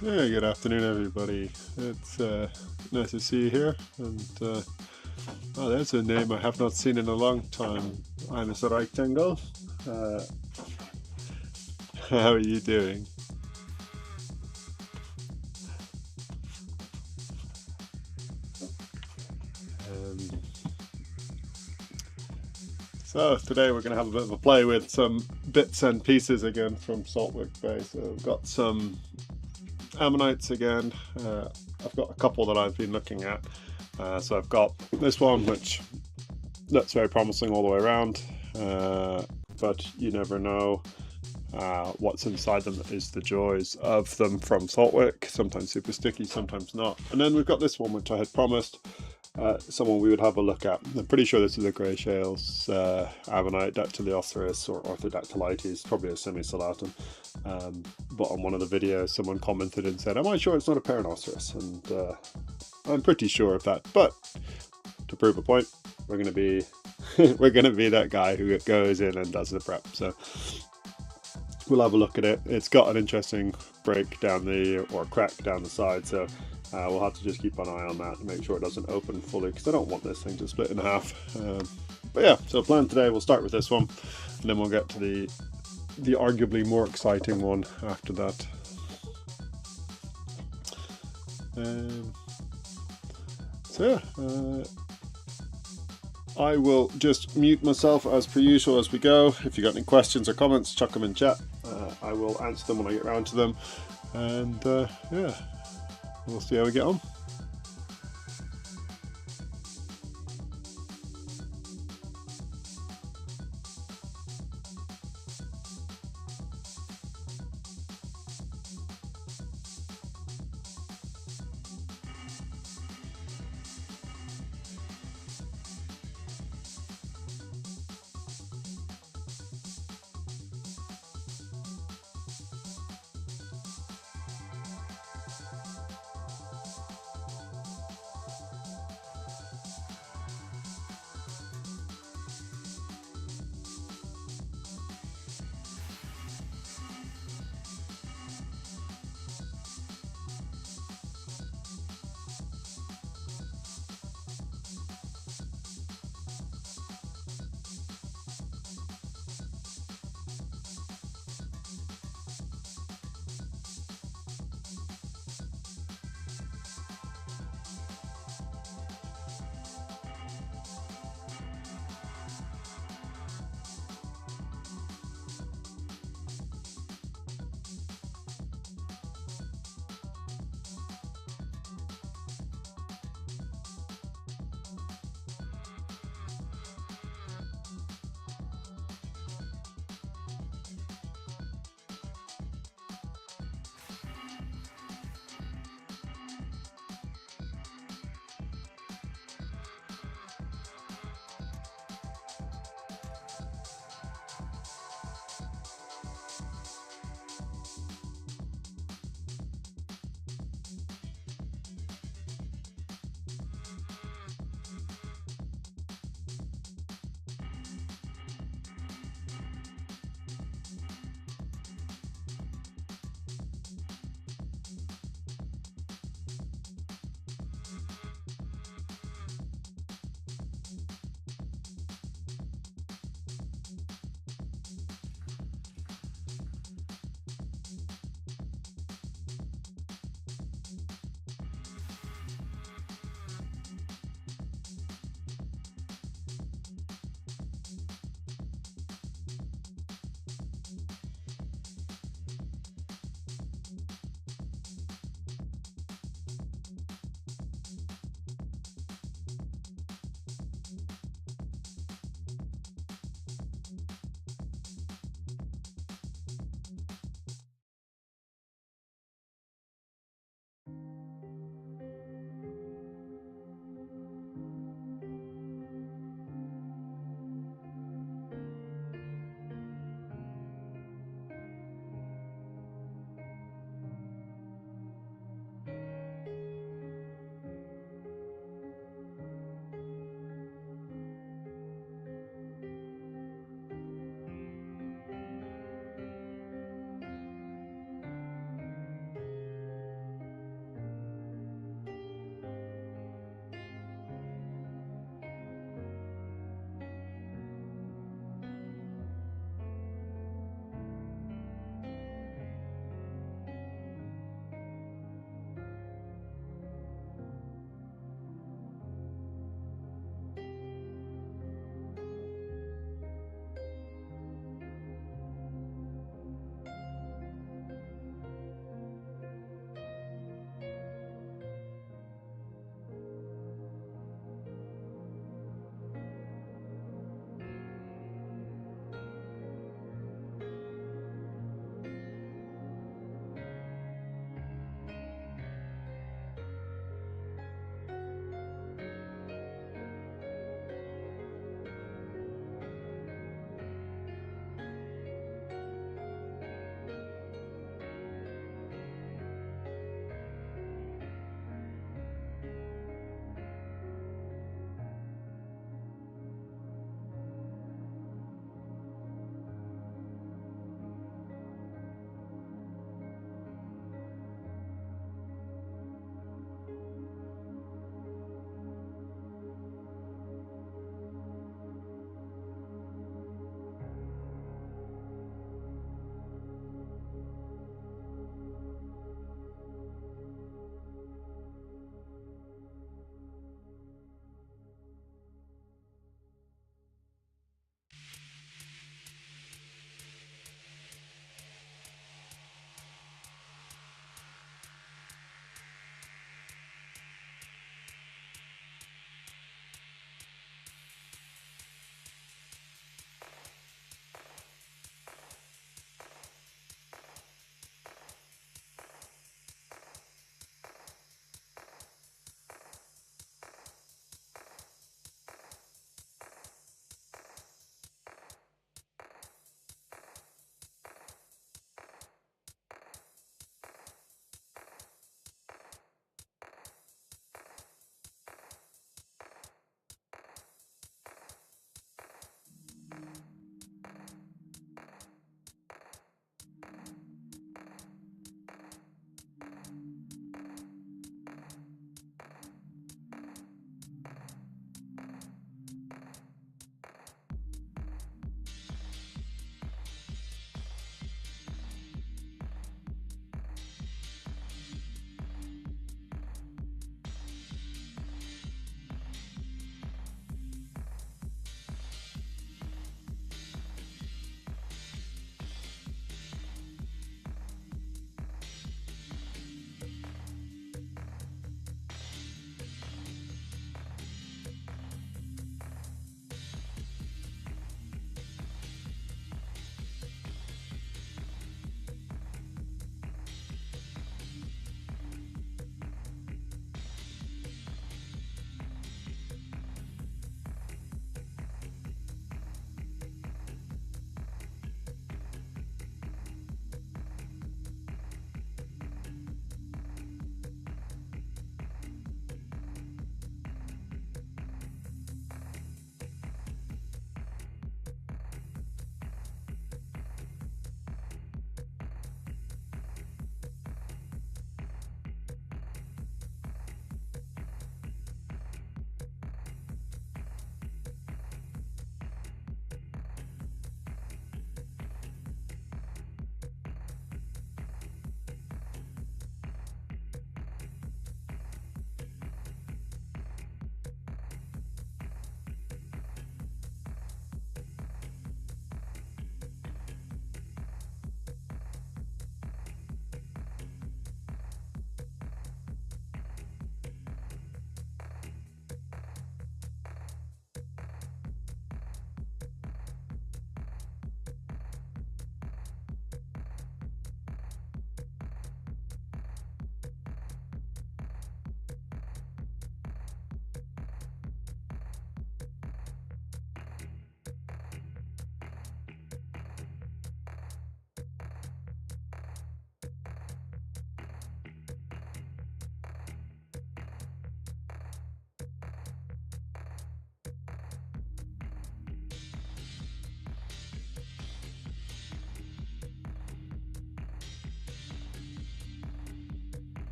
Yeah, good afternoon, everybody. It's nice to see you here. And oh, there's a name I have not seen in a long time. I'm Mr. Rectangle. Uh, how are you doing? Um, so today we're going to have a bit of a play with some bits and pieces again from Saltwick Bay. So we've got some ammonites again. I've got a couple that I've been looking at. So I've got this one, which looks very promising all the way around, but you never know what's inside them is the joys of them from Saltwick. Sometimes super sticky, sometimes not. And then we've got this one, which I had promised someone we would have a look at. I'm pretty sure this is a grey shales ammonite, Dactyliosceras or Orthodactylites, probably a semi-salatum. But on one of the videos, someone commented and said, "Am I sure it's not a Paranoceras?" And I'm pretty sure of that. But to prove a point, we're going to be we're going to be that guy who goes in and does the prep. So we'll have a look at it. It's got an interesting break down the, or crack down the side, so we'll have to just keep an eye on that and make sure it doesn't open fully, because I don't want this thing to split in half. But yeah, so plan today, we'll start with this one, and then we'll get to the arguably more exciting one after that. So yeah, I will just mute myself as per usual as we go. If you got any questions or comments, chuck them in chat. I will answer them when I get around to them. And yeah, we'll see how we get on.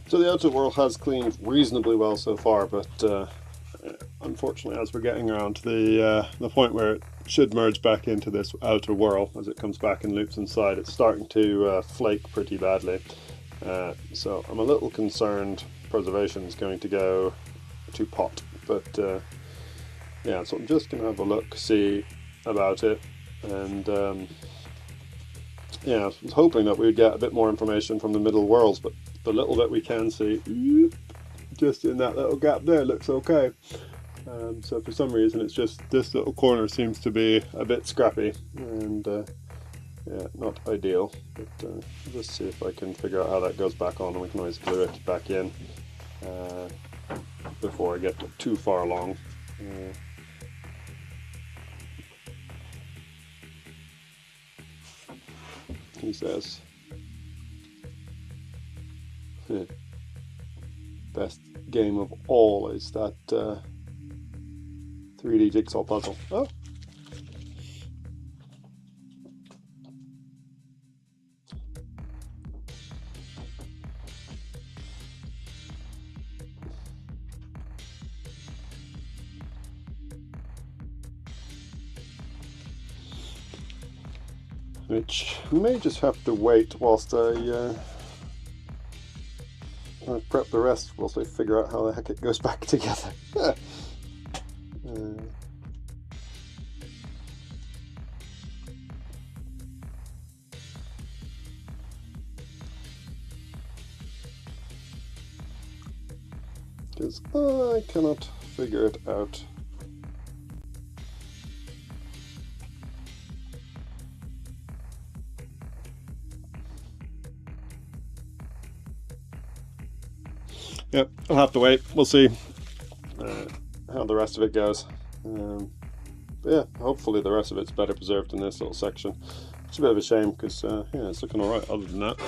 So the outer world has cleaned reasonably well so far, but unfortunately, as we're getting around to the point where it should merge back into this outer whirl, as it comes back and loops inside, it's starting to flake pretty badly. So I'm a little concerned preservation is going to go to pot, but yeah, so I'm just going to have a look, see about it, and yeah, I was hoping that we'd get a bit more information from the middle worlds, but the little bit we can see, just in that little gap there, looks okay. So for some reason it's just this little corner seems to be a bit scrappy, and yeah, not ideal, but just see if I can figure out how that goes back on, and we can always glue it back in before I get too far along. He says, best game of all is that 3D jigsaw puzzle. Oh. Which may just have to wait whilst I prep the rest, whilst I figure out how the heck it goes back together. Because I cannot figure it out. Yep, I'll have to wait. We'll see how the rest of it goes. But yeah, hopefully the rest of it's better preserved in this little section. It's a bit of a shame because yeah, it's looking alright other than that.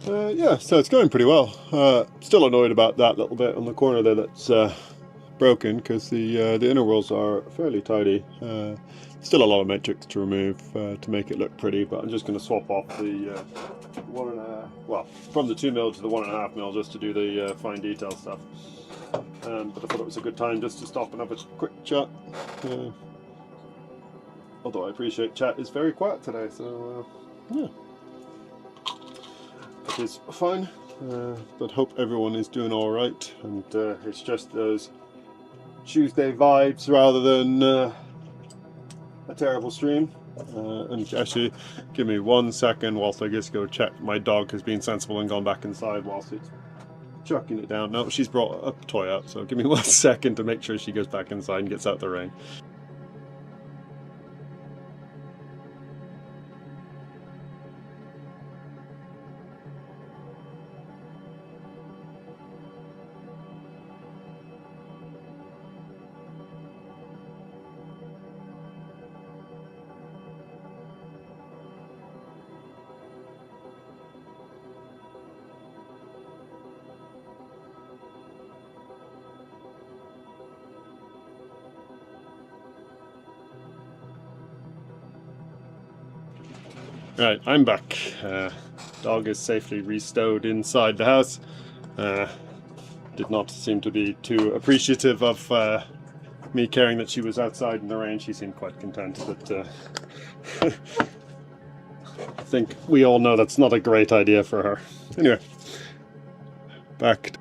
Yeah, so it's going pretty well. Still annoyed about that little bit on the corner there that's broken, because the inner walls are fairly tidy. Still a lot of matrix to remove to make it look pretty, but I'm just going to swap off the 1.5, well, from the 2mm to the 1.5mm just to do the fine detail stuff. But I thought it was a good time just to stop and have a quick chat. Although I appreciate chat is very quiet today, so yeah, it is fine. But hope everyone is doing all right, and it's just those Tuesday vibes rather than a terrible stream. And actually, give me 1 second whilst I just go check. My dog has been sensible and gone back inside whilst it's chucking it down. No, she's brought a toy out, so give me 1 second to make sure she goes back inside and gets out the rain. Right, I'm back. Dog is safely restowed inside the house. Did not seem to be too appreciative of me caring that she was outside in the rain. She seemed quite content, but I think we all know that's not a great idea for her. Anyway, back.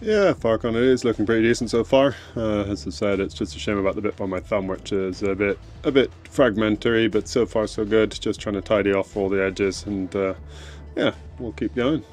Yeah, Farcon, it is looking pretty decent so far. As I said, it's just a shame about the bit by my thumb, which is a bit fragmentary, but so far so good. Just trying to tidy off all the edges, and yeah, we'll keep going.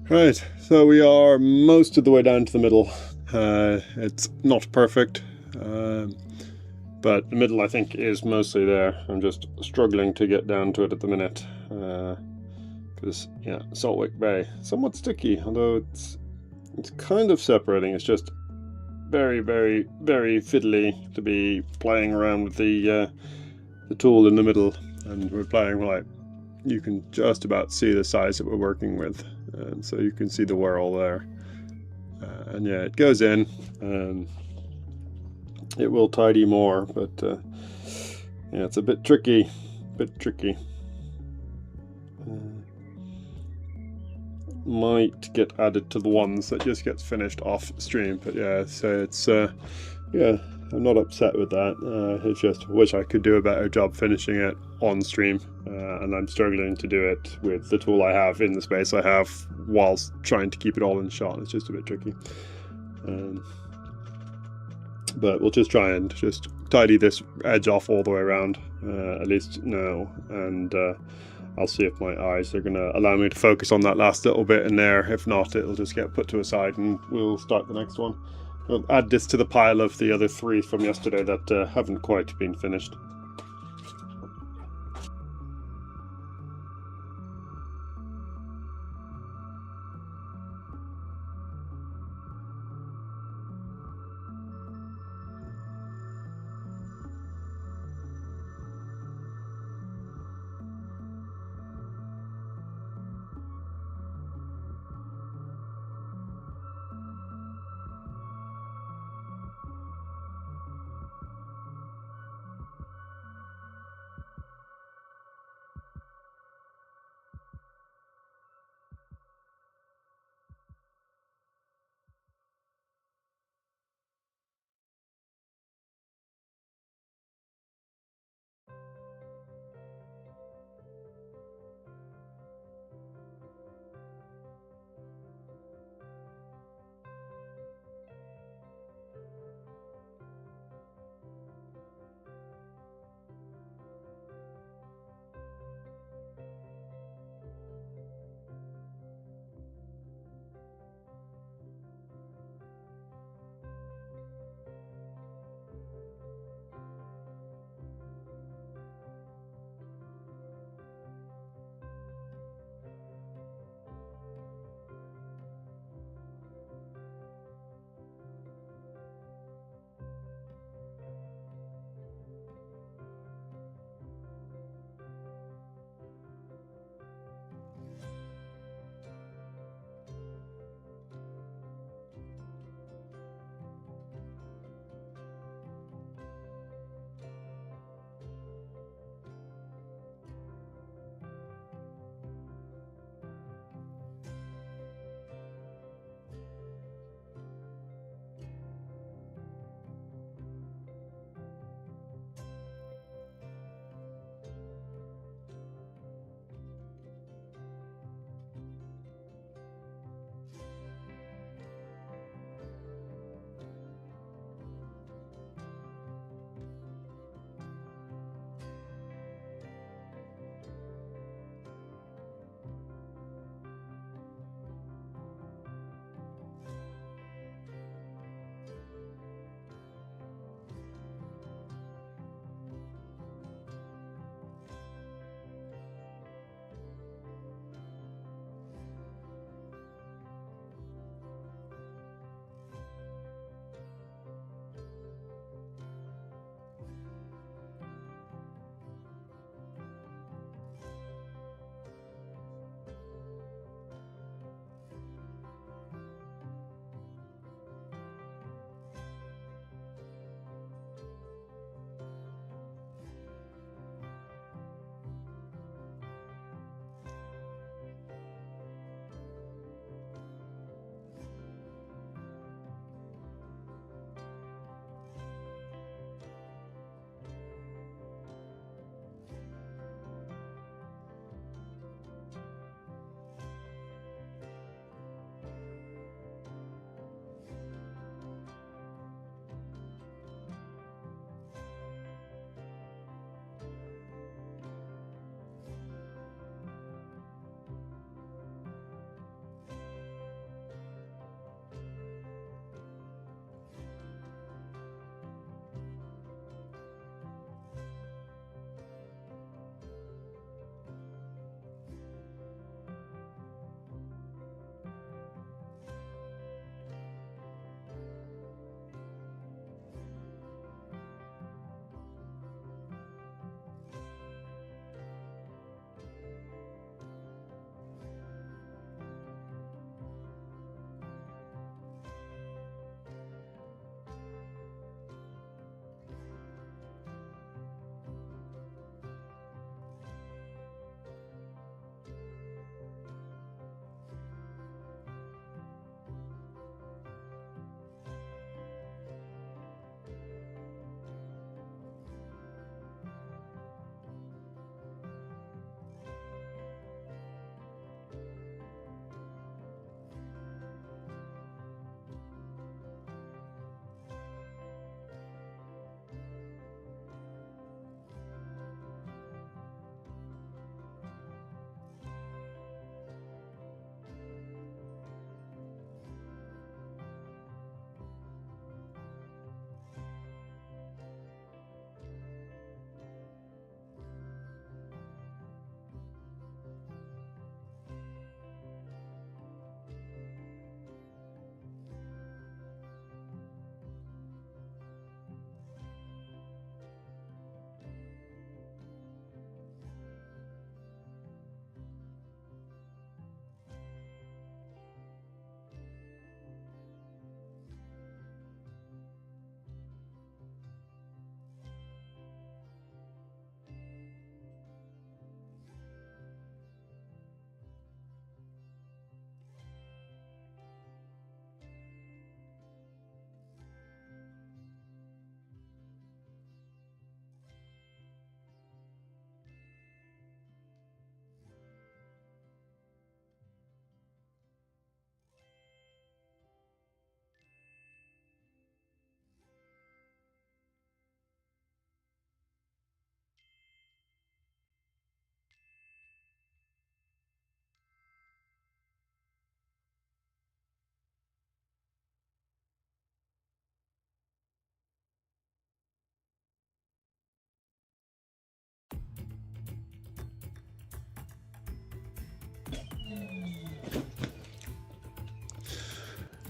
Right, so we are most of the way down to the middle. It's not perfect, but the middle I think is mostly there. I'm just struggling to get down to it at the minute, because yeah, Saltwick Bay, somewhat sticky, although it's kind of separating. It's just very, very, very fiddly to be playing around with the tool in the middle, and we're playing like, you can just about see the size that we're working with, and so you can see the whirl there, and yeah, it goes in, and it will tidy more, but yeah, it's a bit tricky, might get added to the ones that just gets finished off stream, but yeah, so it's yeah, I'm not upset with that. It's just wish I could do a better job finishing it on stream, and I'm struggling to do it with the tool I have in the space I have whilst trying to keep it all in shot. It's just a bit tricky, but we'll just try and just tidy this edge off all the way around, at least now, and I'll see if my eyes are going to allow me to focus on that last little bit in there. If not, it'll just get put to a side and we'll start the next one. We'll add this to the pile of the other 3 from yesterday that haven't quite been finished.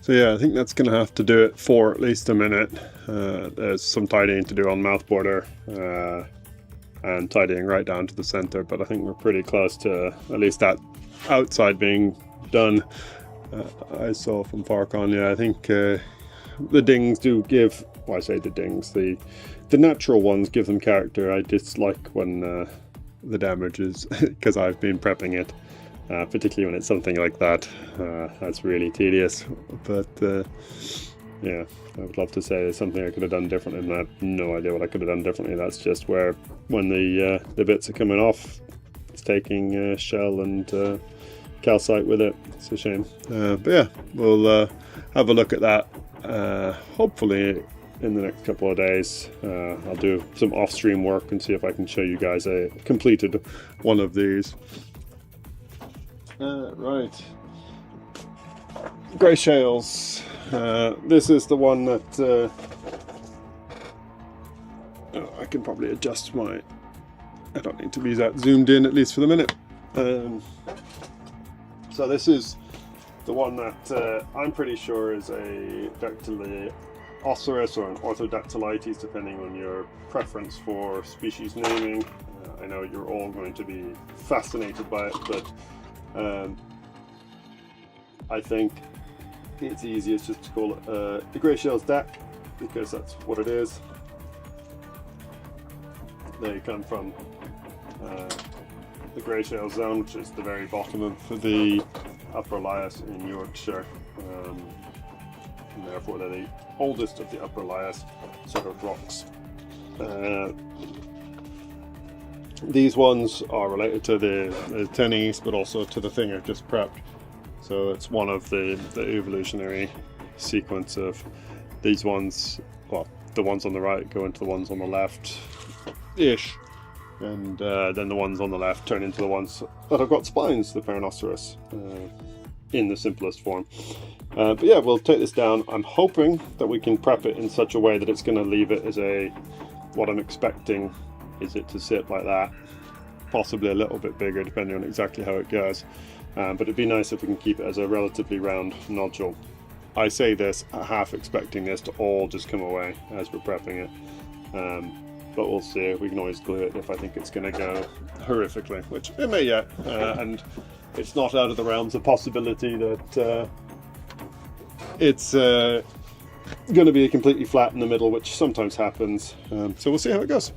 So yeah, I think that's going to have to do it for at least a minute. There's some tidying to do on mouth border and tidying right down to the center, but I think we're pretty close to at least that outside being done. I saw from Farcon, yeah, I think the dings do give, well, I say the dings, the natural ones give them character. I dislike when the damage is, because I've been prepping it. Particularly when it's something like that, that's really tedious. But yeah, I would love to say there's something I could have done differently, and I have no idea what I could have done differently. That's just where, when the bits are coming off, it's taking shell and calcite with it. It's a shame. But yeah, we'll have a look at that. Hopefully in the next couple of days. I'll do some off-stream work and see if I can show you guys a completed one of these. Right, grey shales. This is the one that I can probably adjust my. I don't need to be that zoomed in, at least for the minute. So this is the one that I'm pretty sure is a Dactyloceros or an Orthodactylites, depending on your preference for species naming. I know you're all going to be fascinated by it, but I think it's easiest just to call it the grey shales dac, because that's what it is. They come from the grey shale zone, which is the very bottom of the upper lias in Yorkshire, and therefore they're the oldest of the upper lias sort of rocks. These ones are related to the tennies, but also to the thing I've just prepped. So it's one of the evolutionary sequence of these ones. Well, the ones on the right go into the ones on the left-ish, and then the ones on the left turn into the ones that have got spines, the Paranosauros, in the simplest form. But yeah, we'll take this down. I'm hoping that we can prep it in such a way that it's going to leave it as what I'm expecting is it to sit like that, possibly a little bit bigger depending on exactly how it goes, but it'd be nice if we can keep it as a relatively round nodule. I say this half expecting this to all just come away as we're prepping it, but we'll see. We can always glue it if I think it's going to go horrifically, which it may yet, and it's not out of the realms of possibility that it's going to be completely flat in the middle, which sometimes happens, so we'll see how it goes.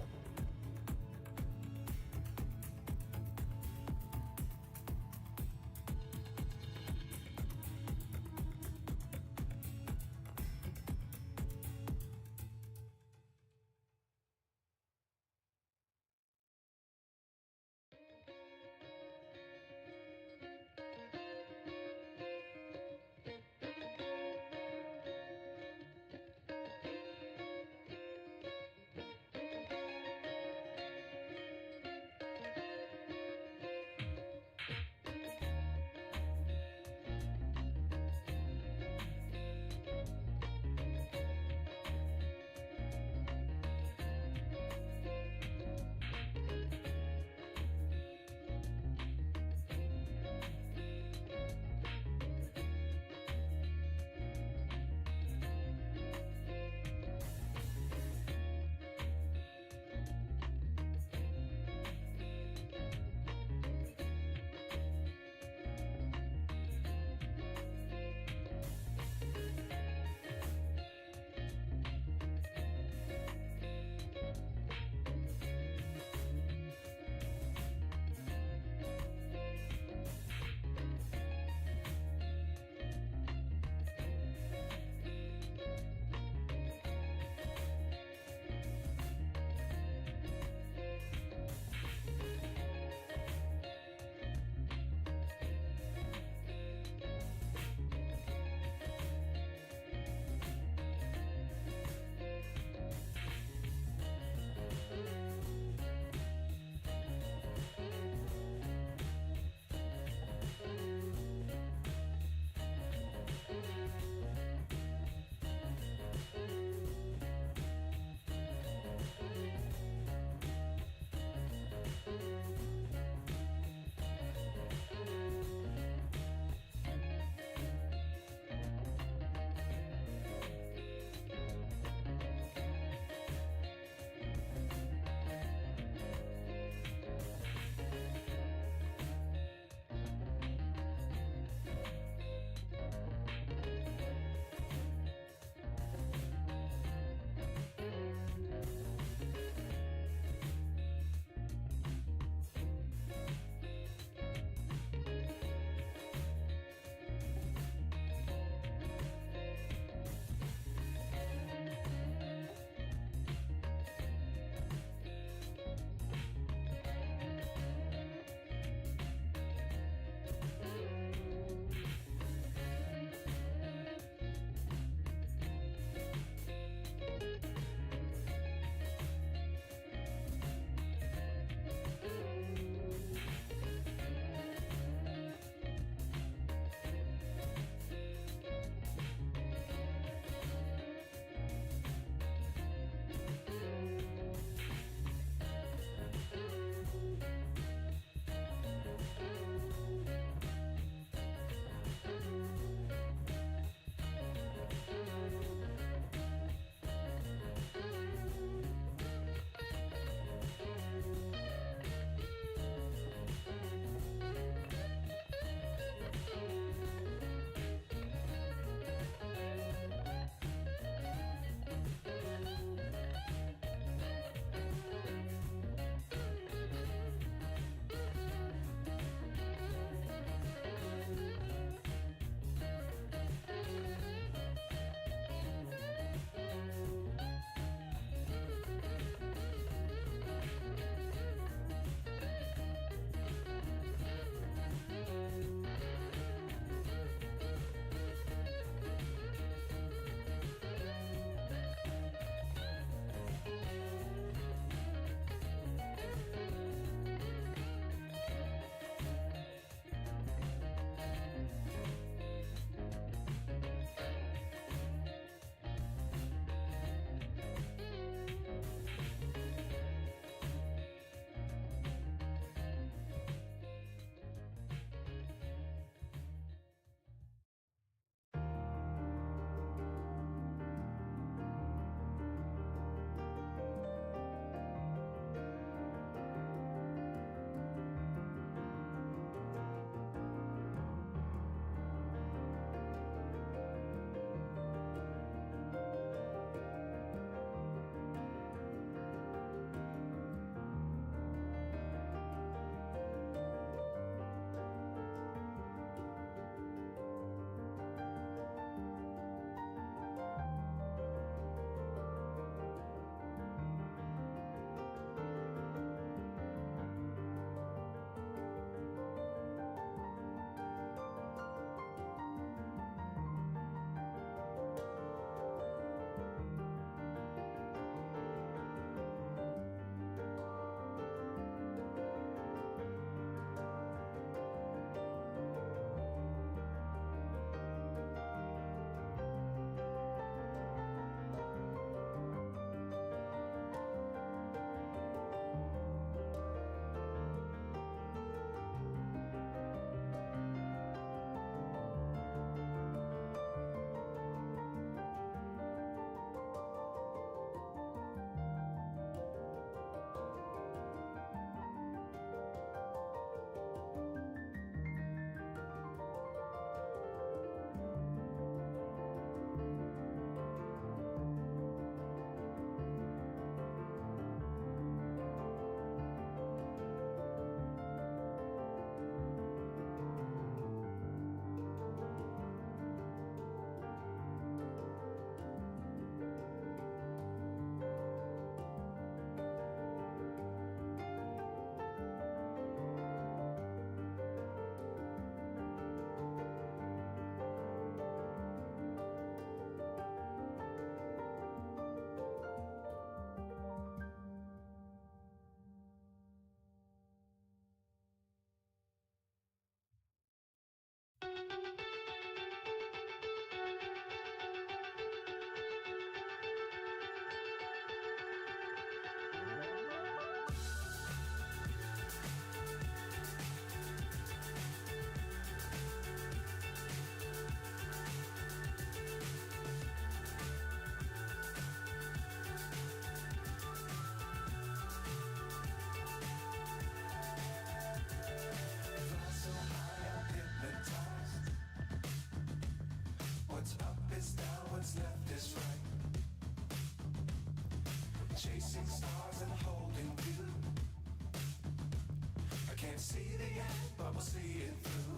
we'll see it through.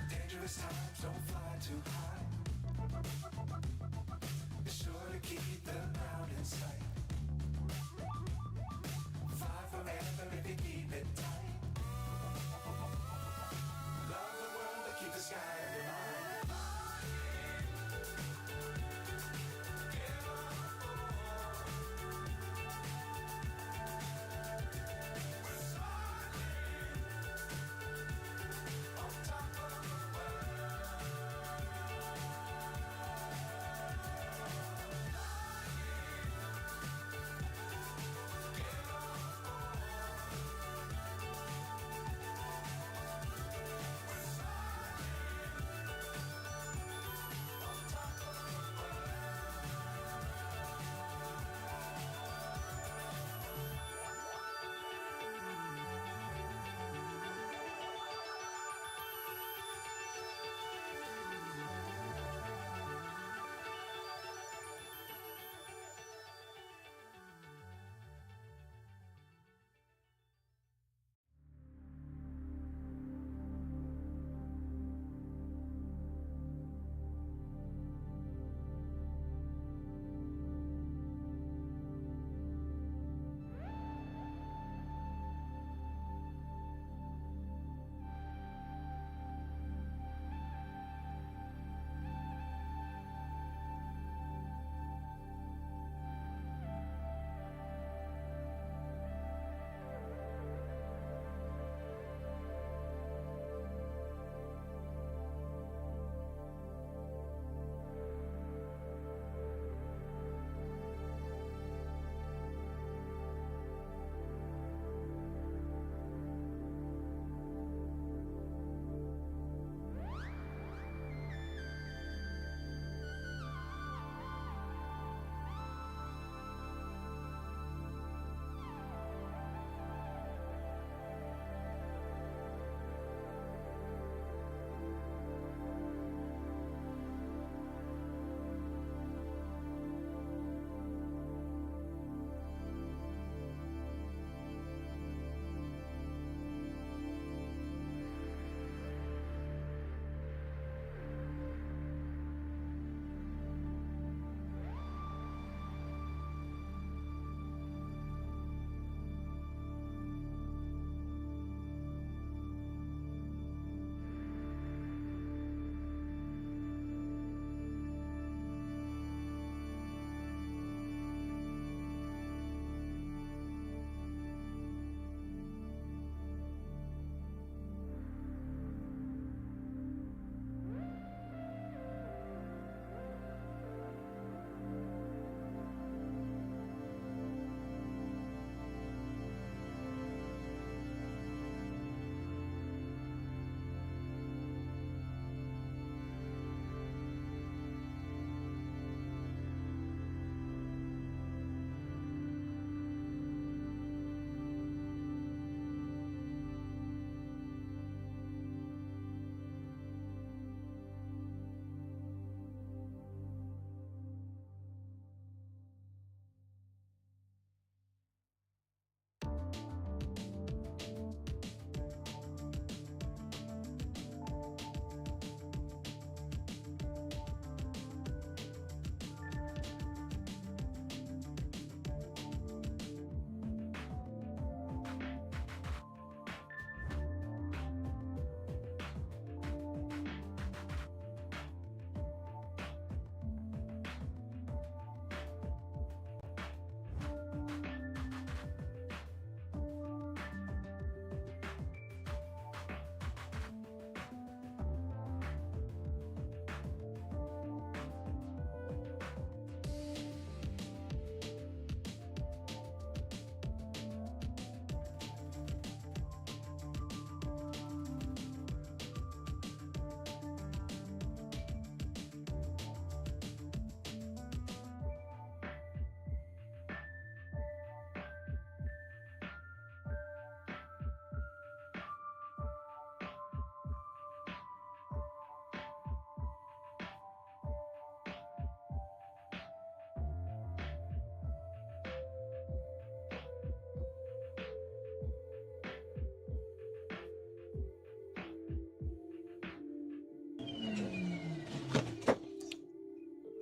Dangerous times, don't fly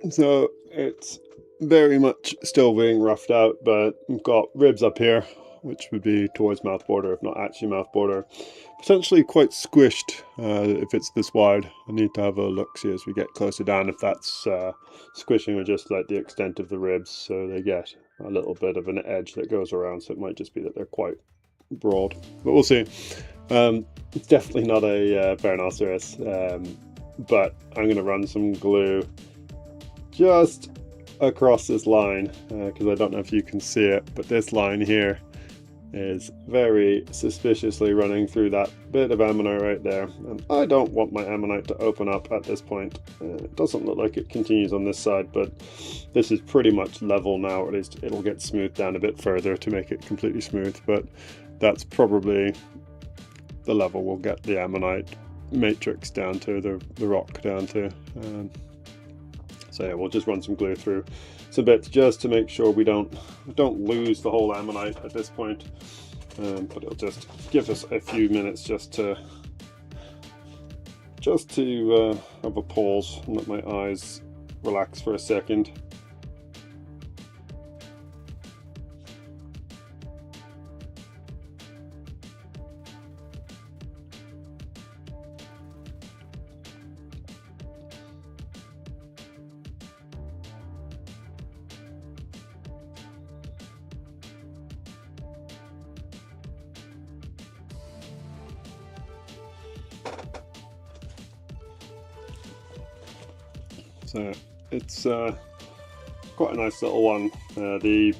So it's very much still being roughed out, but we've got ribs up here, which would be towards mouth border, if not actually mouth border. Potentially quite squished if it's this wide. I need to have a look, see as we get closer down if that's squishing or just like the extent of the ribs, so they get a little bit of an edge that goes around, so it might just be that they're quite broad, but we'll see. It's definitely not a Bernoceros, but I'm going to run some glue just across this line, because I don't know if you can see it, but this line here is very suspiciously running through that bit of ammonite right there, and I don't want my ammonite to open up at this point. It doesn't look like it continues on this side, but this is pretty much level now, or at least it'll get smoothed down a bit further to make it completely smooth, but that's probably the level we'll get the ammonite matrix down to, the rock down to. So yeah, we'll just run some glue through some bits just to make sure we don't lose the whole ammonite at this point, but it'll just give us a few minutes just to have a pause and let my eyes relax for a second. So it's quite a nice little one. The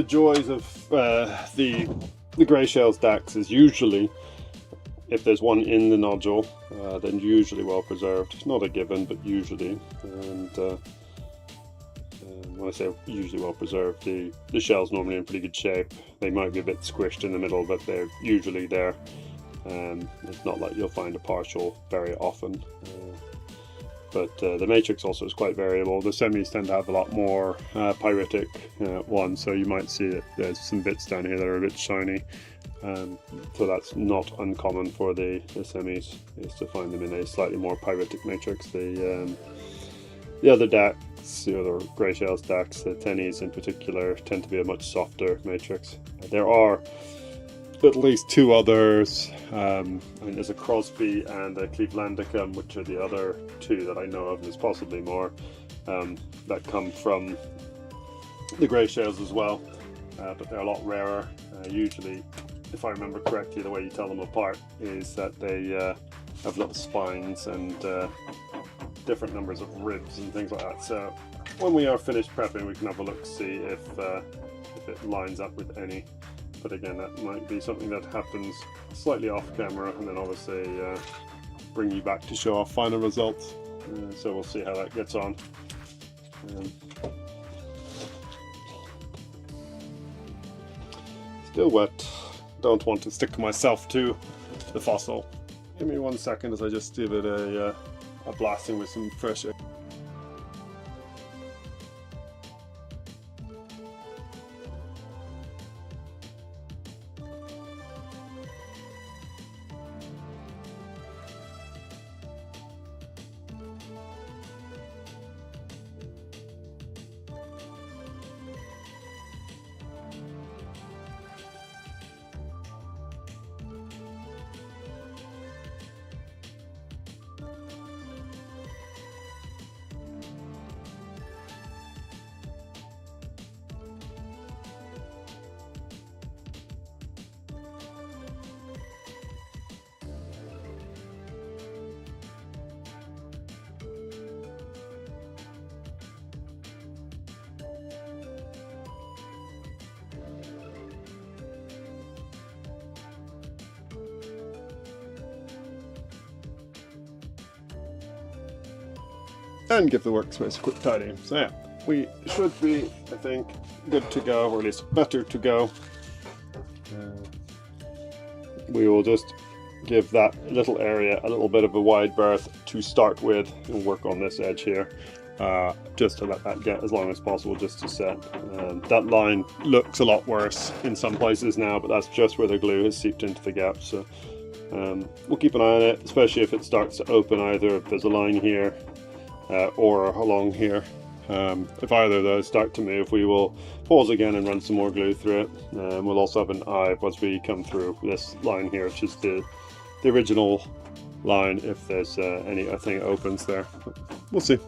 joys of the grey shells DAX is usually, if there's one in the nodule, then usually well preserved. Not a given, but usually. And when I say usually well preserved, the shell's normally in pretty good shape. They might be a bit squished in the middle, but they're usually there. It's not like you'll find a partial very often. But the matrix also is quite variable. The semis tend to have a lot more pyritic ones, so you might see that there's some bits down here that are a bit shiny. So that's not uncommon for the semis, is to find them in a slightly more pyritic matrix. The other DACs, the other grey shells DACs, the tennies in particular, tend to be a much softer matrix. There are at least two others. I mean, there's a Crosby and a Clevelandicum, which are the other two that I know of. There's possibly more that come from the grey shells as well, but they're a lot rarer. Usually, if I remember correctly, the way you tell them apart is that they have little spines and different numbers of ribs and things like that. So when we are finished prepping, we can have a look to see if it lines up with any. But again, that might be something that happens slightly off camera, and then obviously bring you back to show our final results. So we'll see how that gets on. Still wet. Don't want to stick myself to the fossil. Give me 1 second as I just give it a blasting with some fresh air. And give the workspace a quick tidy. So yeah, we should be, I think, good to go, or at least better to go. We will just give that little area a little bit of a wide berth to start with and work on this edge here, just to let that get as long as possible just to set. That line looks a lot worse in some places now, but that's just where the glue has seeped into the gap. So we'll keep an eye on it, especially if it starts to open, either if there's a line here or along here. If either of those start to move, we will pause again and run some more glue through it. We'll also have an eye once we come through this line here, which is the original line, if there's anything opens there. We'll see.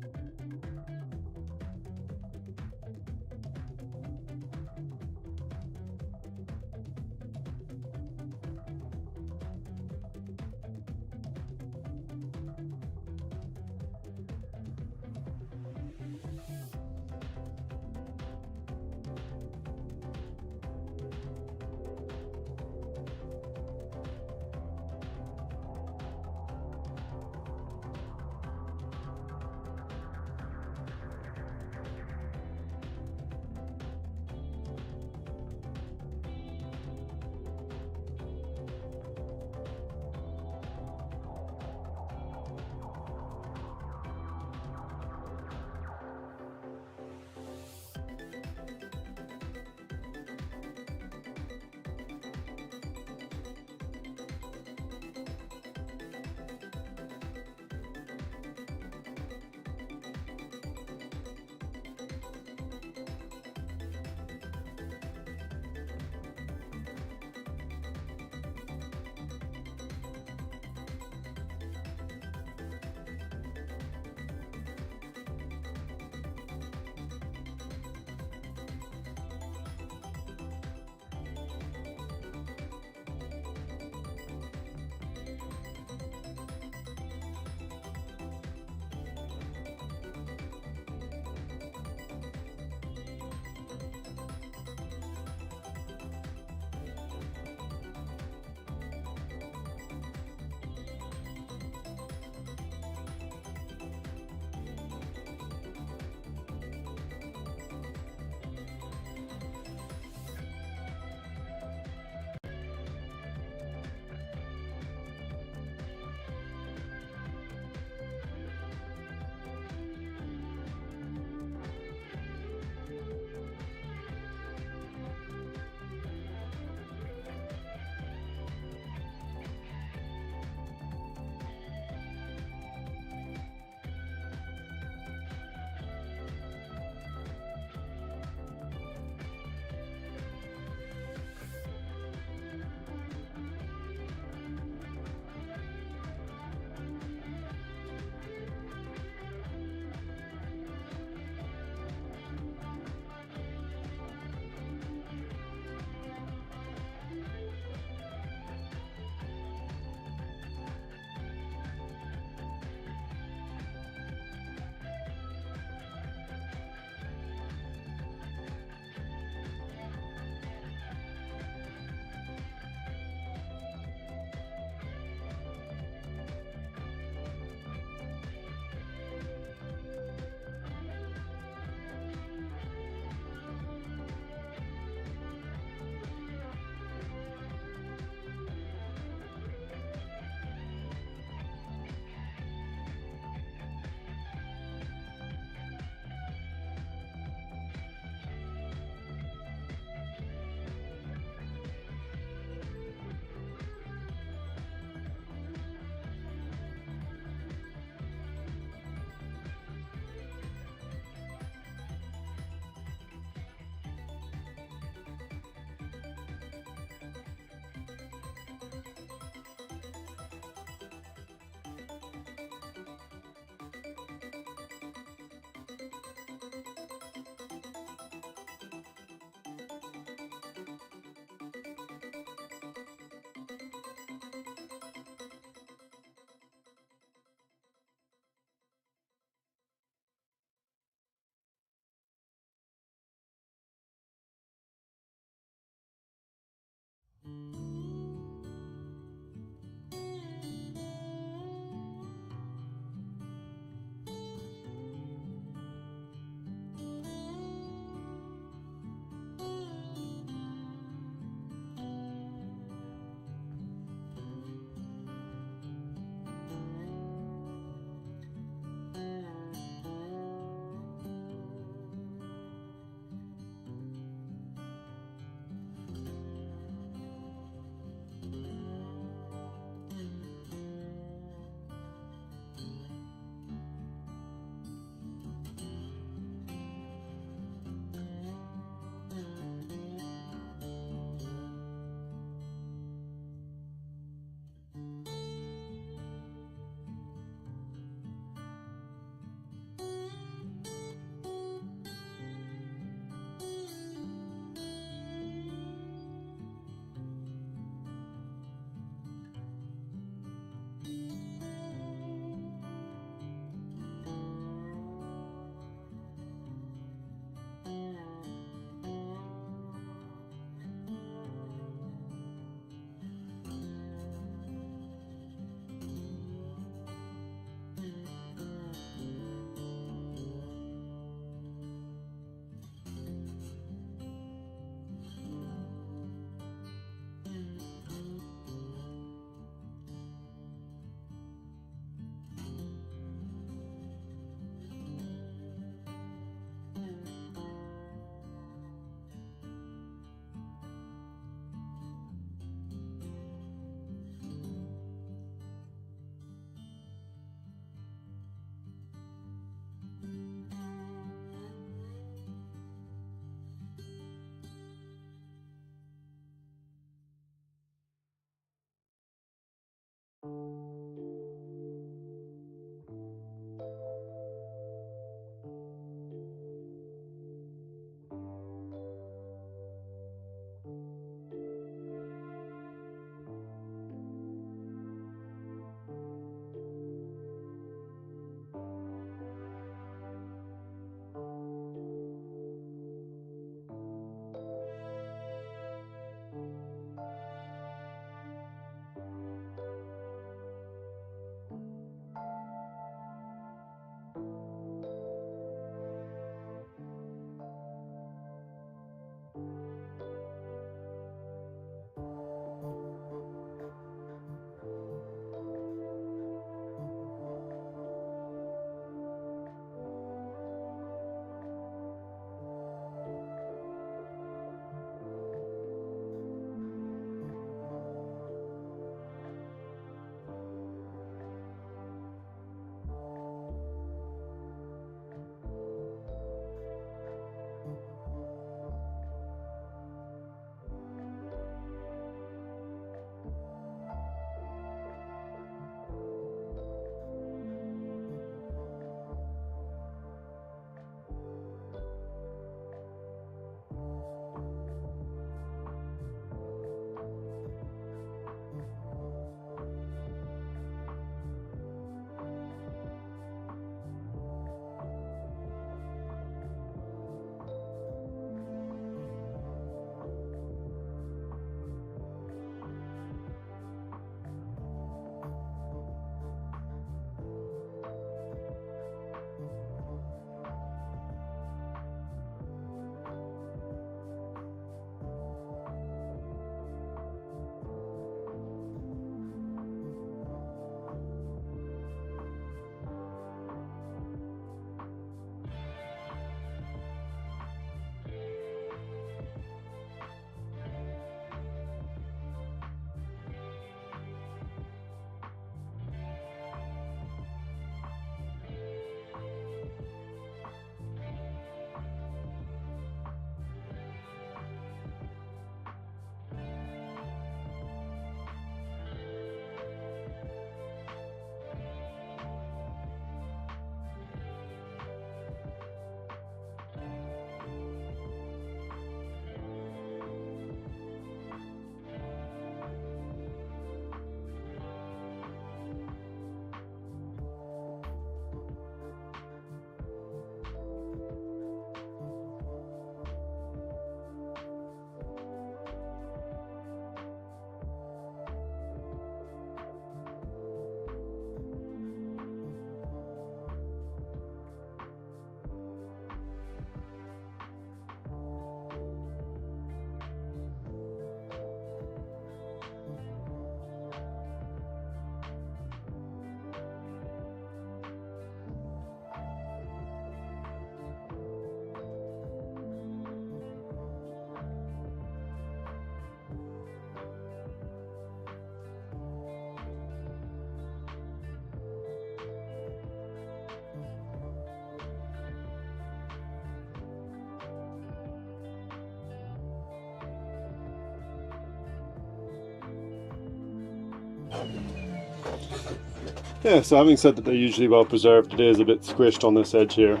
Yeah, so having said that they're usually well preserved, it is a bit squished on this edge here.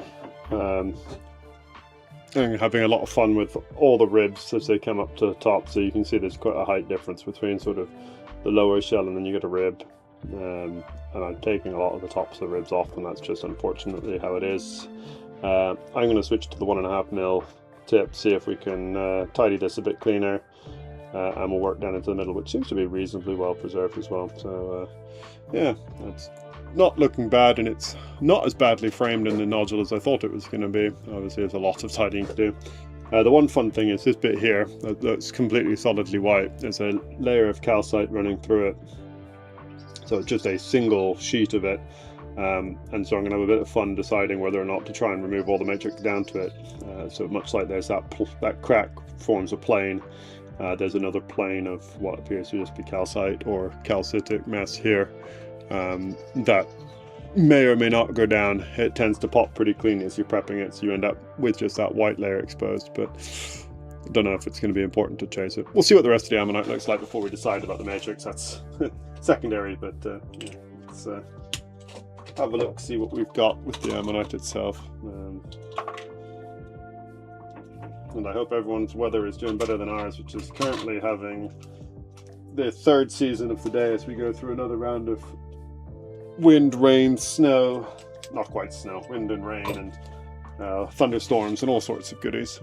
And having a lot of fun with all the ribs as they come up to the top, so you can see there's quite a height difference between sort of the lower shell and then you get a rib. And I'm taking a lot of the tops of the ribs off, and that's just unfortunately how it is. I'm going to switch to the 1.5mm tip, see if we can tidy this a bit cleaner, and we'll work down into the middle, which seems to be reasonably well preserved as well. So yeah, that's not looking bad, and it's not as badly framed in the nodule as I thought it was going to be. Obviously there's a lot of tidying to do. The one fun thing is this bit here that's completely solidly white. There's a layer of calcite running through it, so it's just a single sheet of it. And so I'm going to have a bit of fun deciding whether or not to try and remove all the matrix down to it. So much like there's that crack forms a plane, there's another plane of what appears to just be calcite or calcitic mess here that may or may not go down. It tends to pop pretty cleanly as you're prepping it, so you end up with just that white layer exposed, but I don't know if it's going to be important to chase it. We'll see what the rest of the ammonite looks like before we decide about the matrix. That's secondary, but yeah, let's have a look, see what we've got with the ammonite itself. And I hope everyone's weather is doing better than ours, which is currently having the third season of the day as we go through another round of wind, rain, snow, not quite snow, wind and rain, and thunderstorms and all sorts of goodies.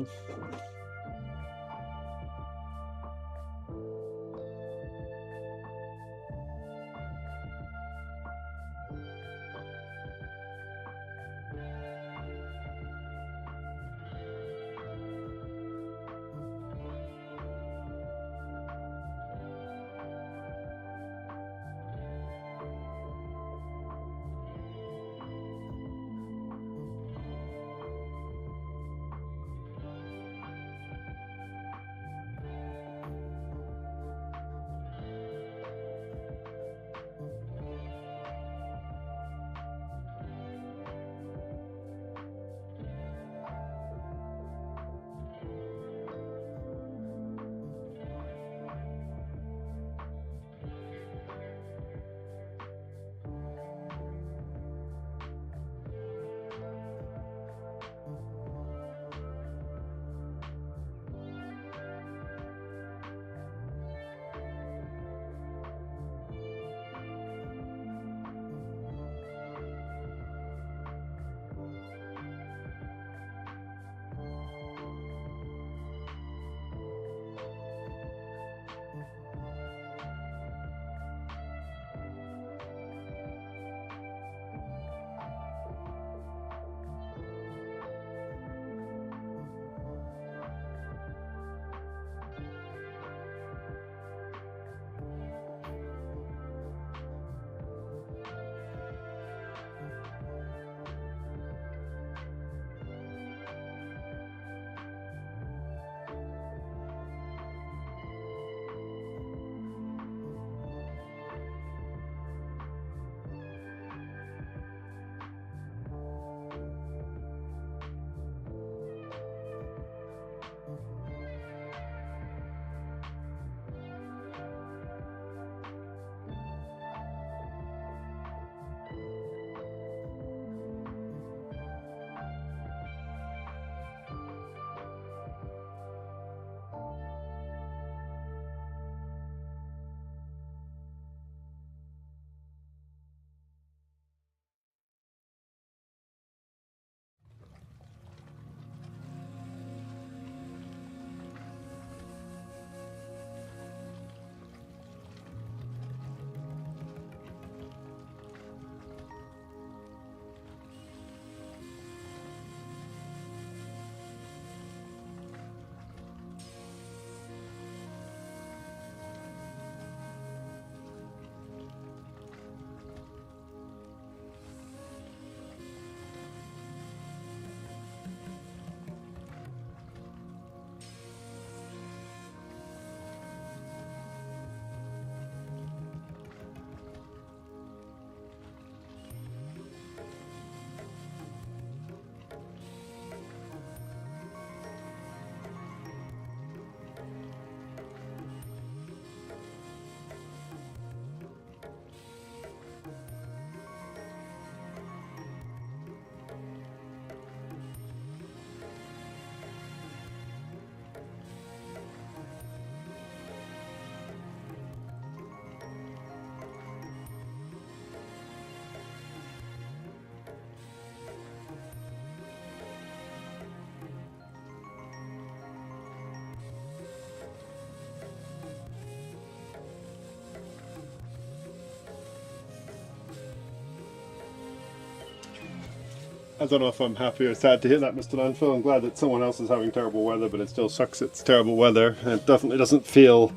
I don't know if I'm happy or sad to hear that, Mr. Landfill. I'm glad that someone else is having terrible weather, but it still sucks it's terrible weather. It definitely doesn't feel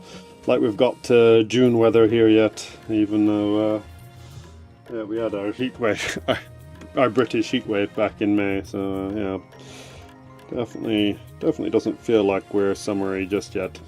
like we've got to June weather here yet, even though yeah, we had our heat wave, our British heat wave back in May. So yeah, definitely doesn't feel like we're summery just yet.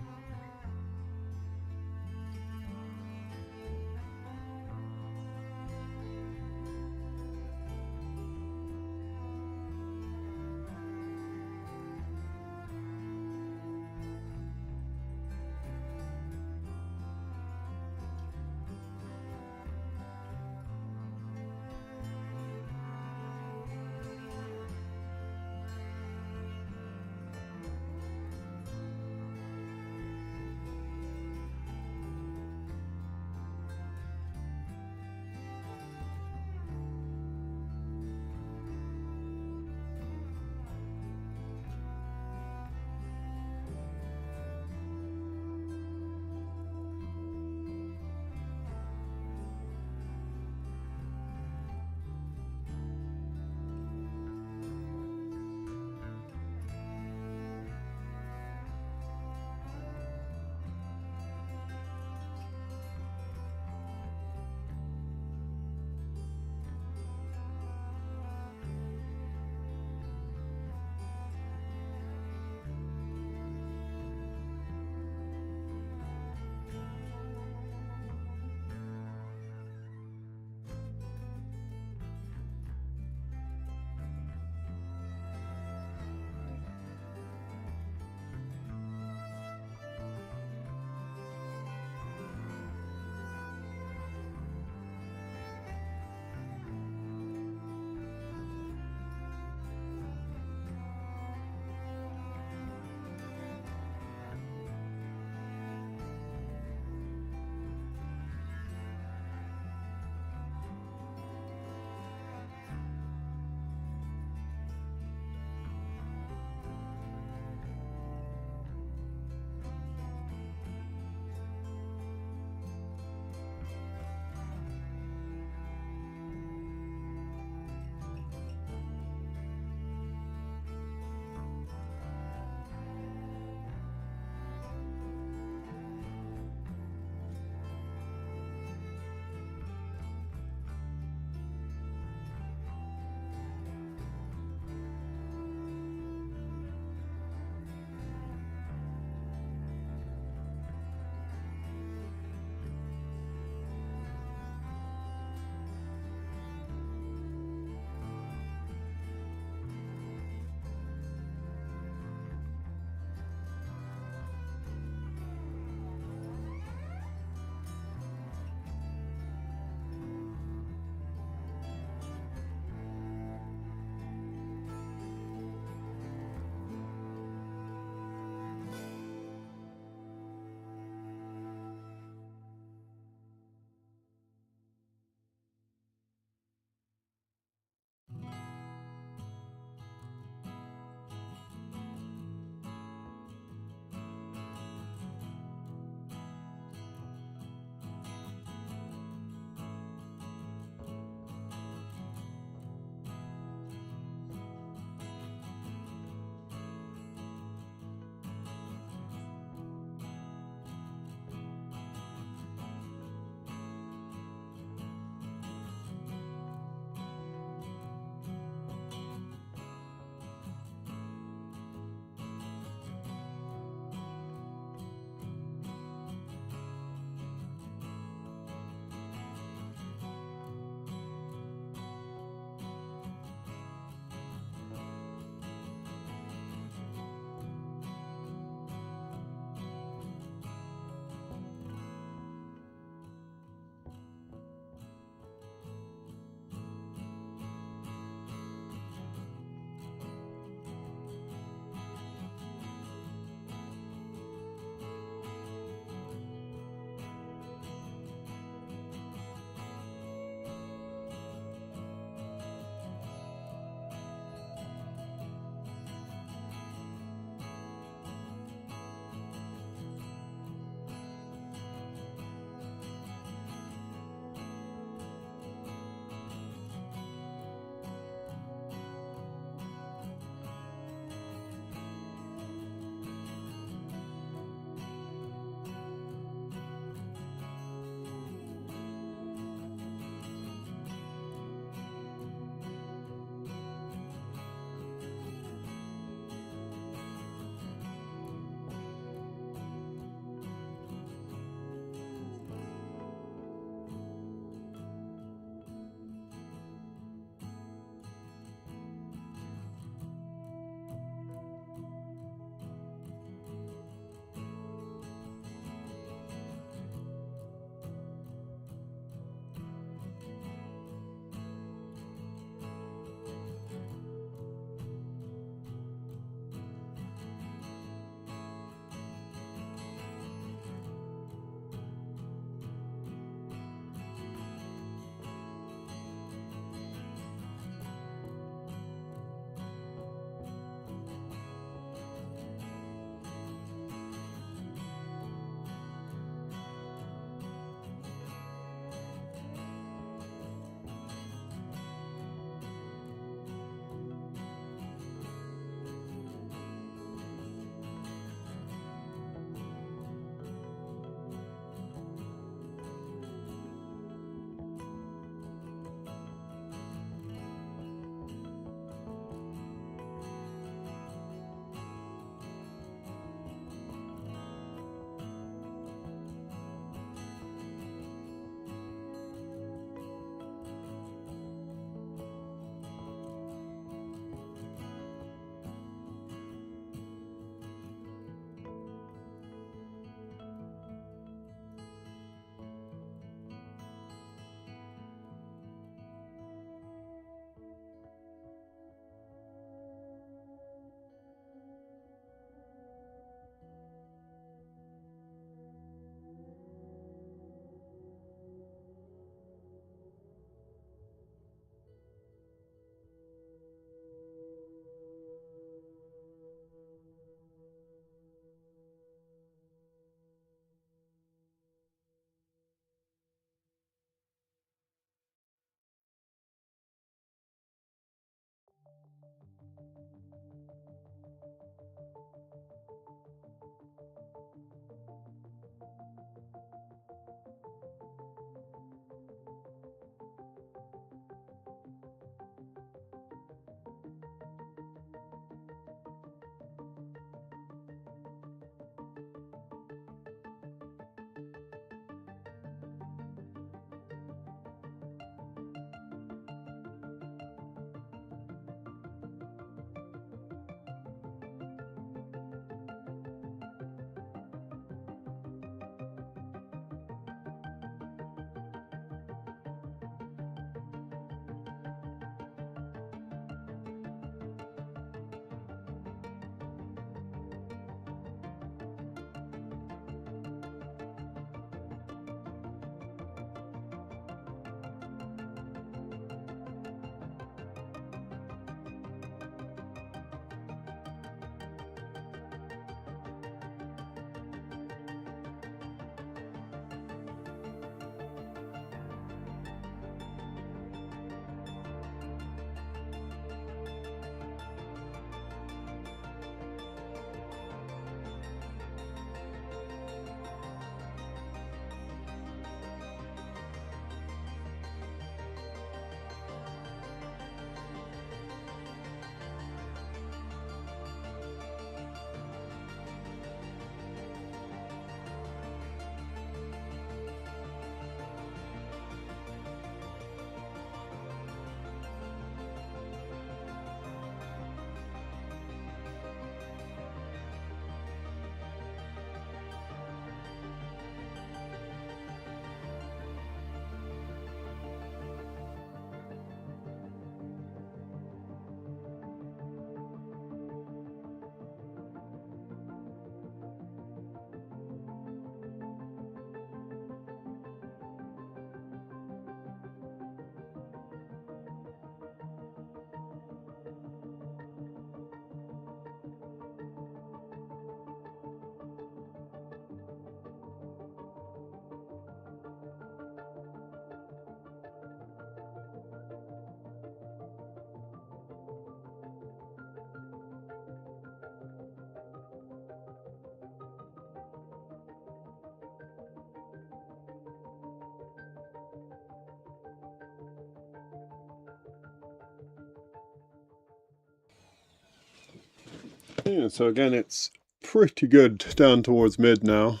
Yeah, so again, it's pretty good down towards mid now.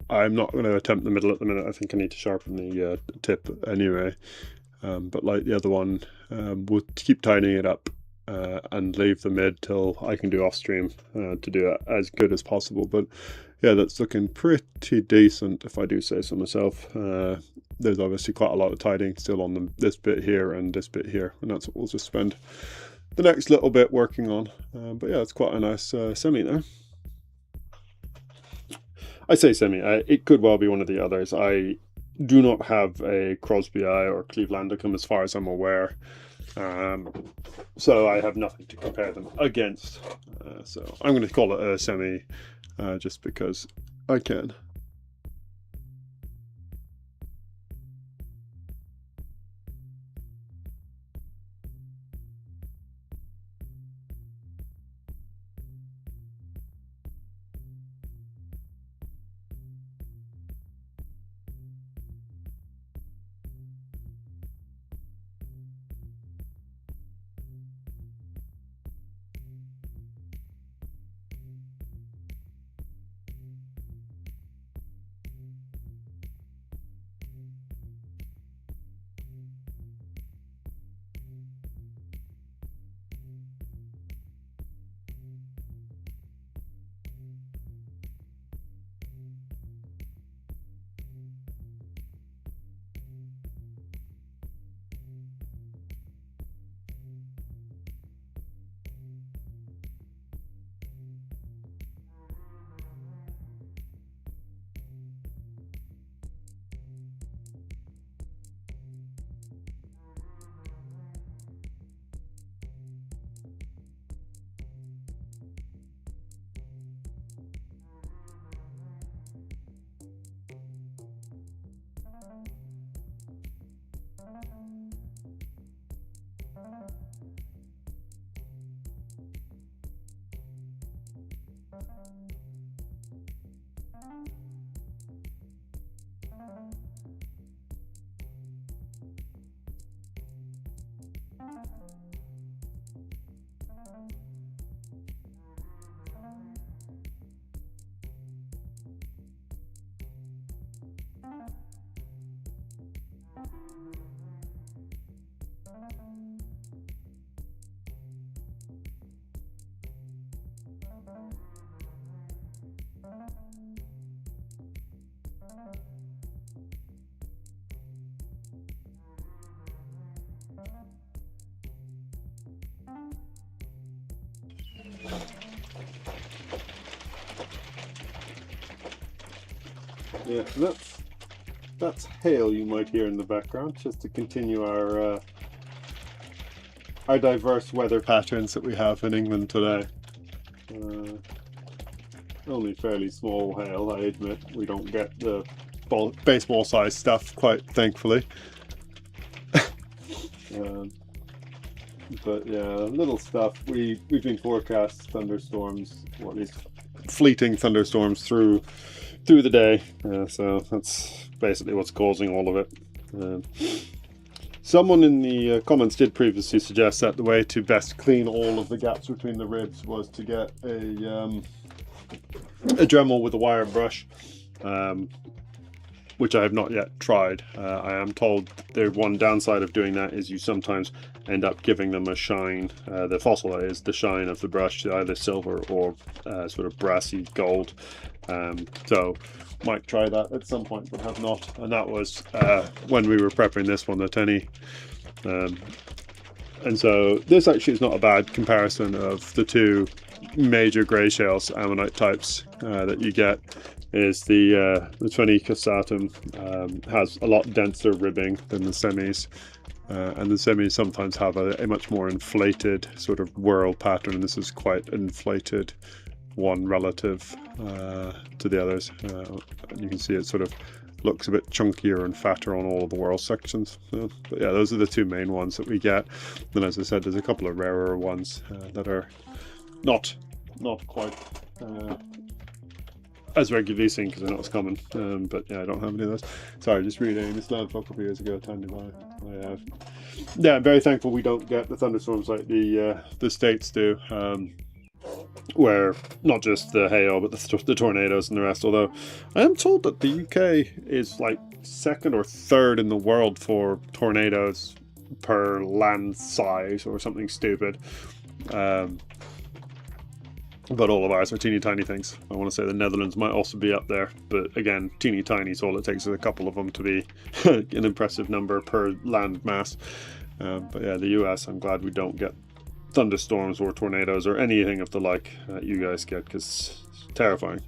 I'm not going to attempt the middle at the minute. I think I need to sharpen the tip anyway. But like the other one, we'll keep tidying it up and leave the mid till I can do off stream to do it as good as possible. But yeah, that's looking pretty decent if I do say so myself. There's obviously quite a lot of tidying still on this bit here and this bit here, and that's what we'll just spend the next little bit working on. But yeah, it's quite a nice semi there. I say semi, it could well be one of the others. I do not have a Crosby Eye or Clevelandicum as far as I'm aware, so I have nothing to compare them against. So I'm going to call it a semi just because I can. Yeah, that's hail you might hear in the background, just to continue our diverse weather patterns that we have in England today. Only fairly small hail, I admit. We don't get the baseball sized stuff, quite thankfully. But yeah, little stuff. We've been forecast thunderstorms, or at least fleeting thunderstorms through the day, so that's basically what's causing all of it. Someone in the comments did previously suggest that the way to best clean all of the gaps between the ribs was to get a Dremel with a wire brush, which I have not yet tried. I am told the one downside of doing that is you sometimes end up giving them a shine. The fossil is the shine of the brush, either silver or sort of brassy gold. So might try that at some point, but have not. And that was when we were prepping this one at any. And so this actually is not a bad comparison of the two major grey shales ammonite types that you get. Is the Phoenica Satum has a lot denser ribbing than the semis, and the semis sometimes have a much more inflated sort of whorl pattern, and this is quite inflated one relative to the others. You can see it sort of looks a bit chunkier and fatter on all of the whorl sections. But yeah, those are the two main ones that we get. Then, as I said, there's a couple of rarer ones that are not quite as regularly seen because they're not as common. But yeah, I don't have any of those. Sorry, just reading this land a couple of years ago. Yeah, I'm very thankful we don't get the thunderstorms like the States do. where not just the hail but the tornadoes and the rest. Although I am told that the UK is like second or third in the world for tornadoes per land size or something stupid. But all of ours are teeny tiny things. I want to say the Netherlands might also be up there, but again, teeny tiny, so all it takes is a couple of them to be an impressive number per land mass. But yeah, the US, I'm glad we don't get thunderstorms or tornadoes or anything of the like that you guys get, because it's terrifying.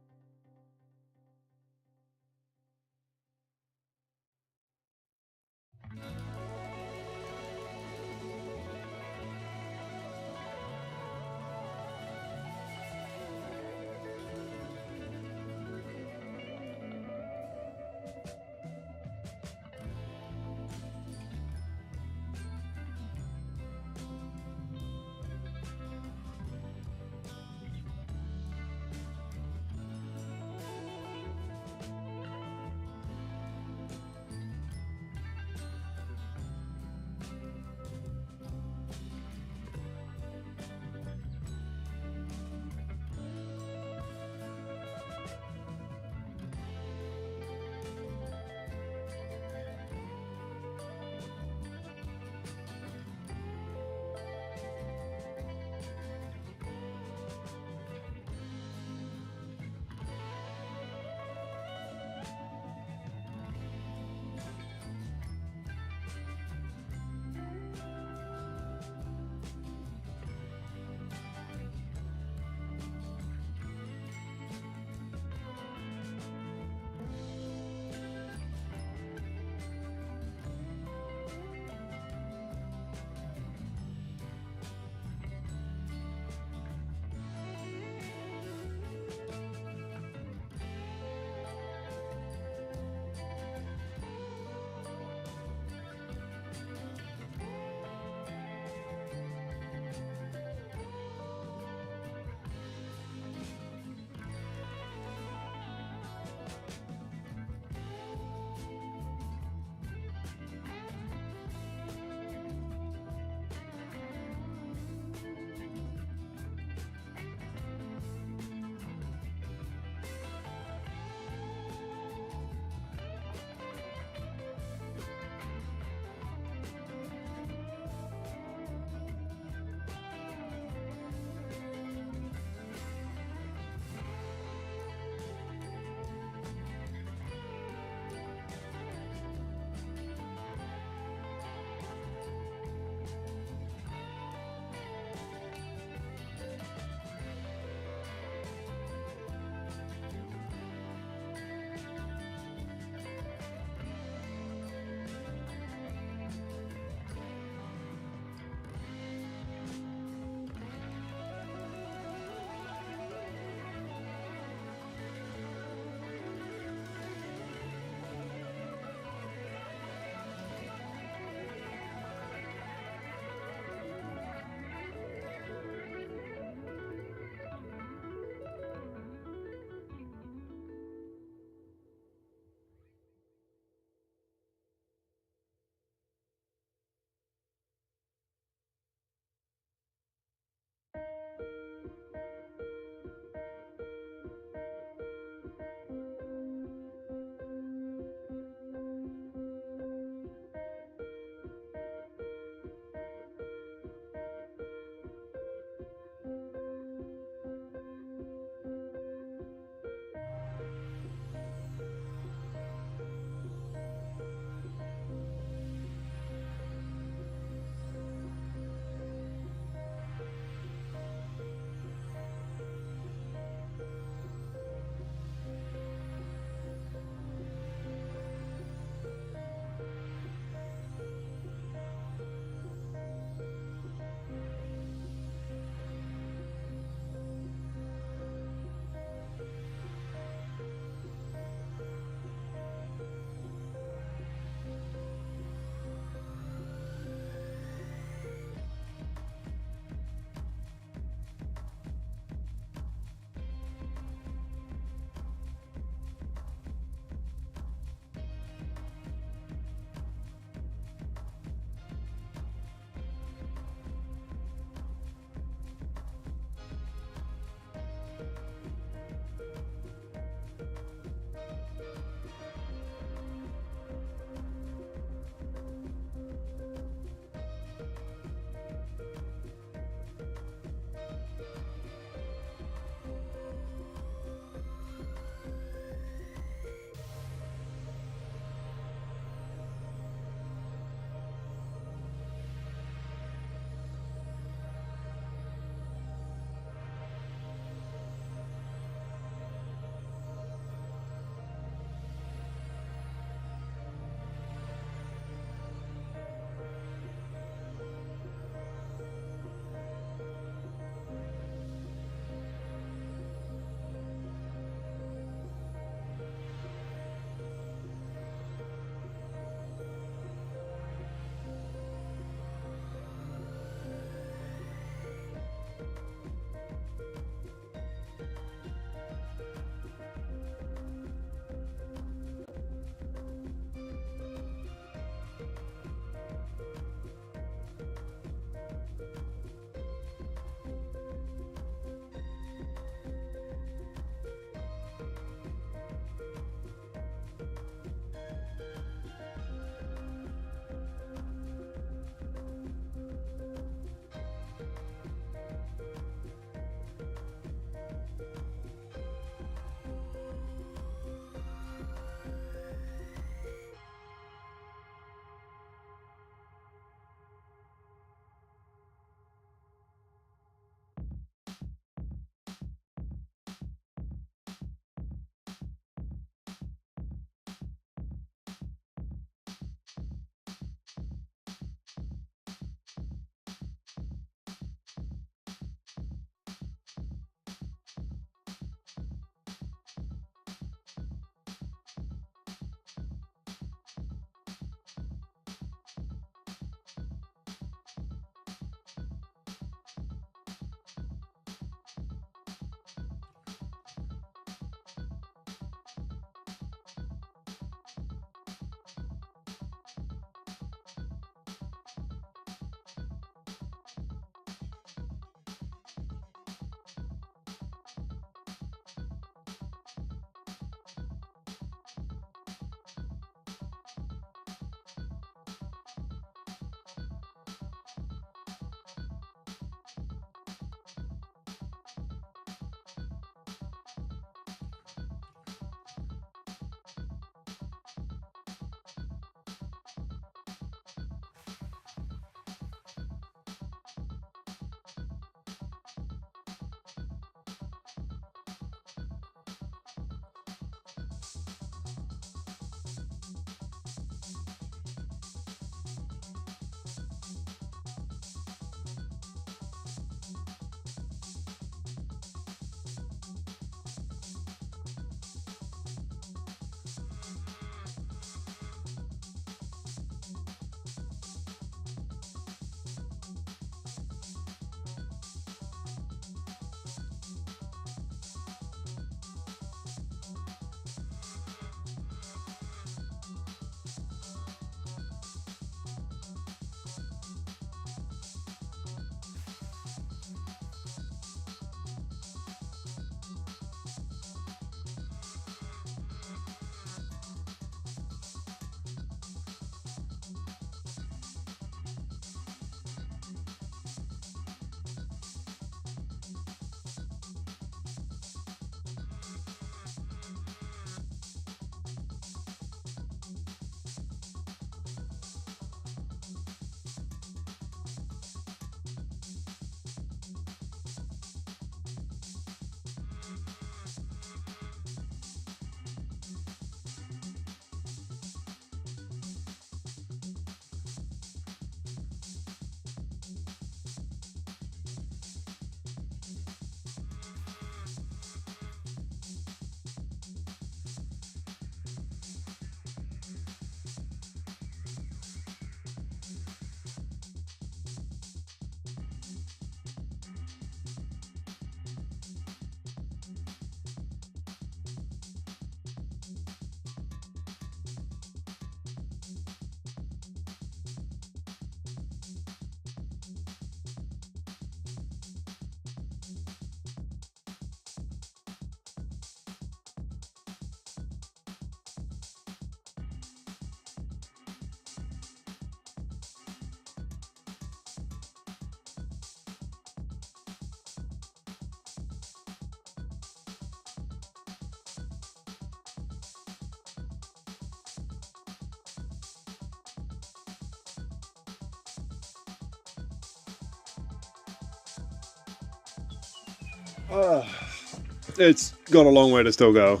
It's got a long way to still go.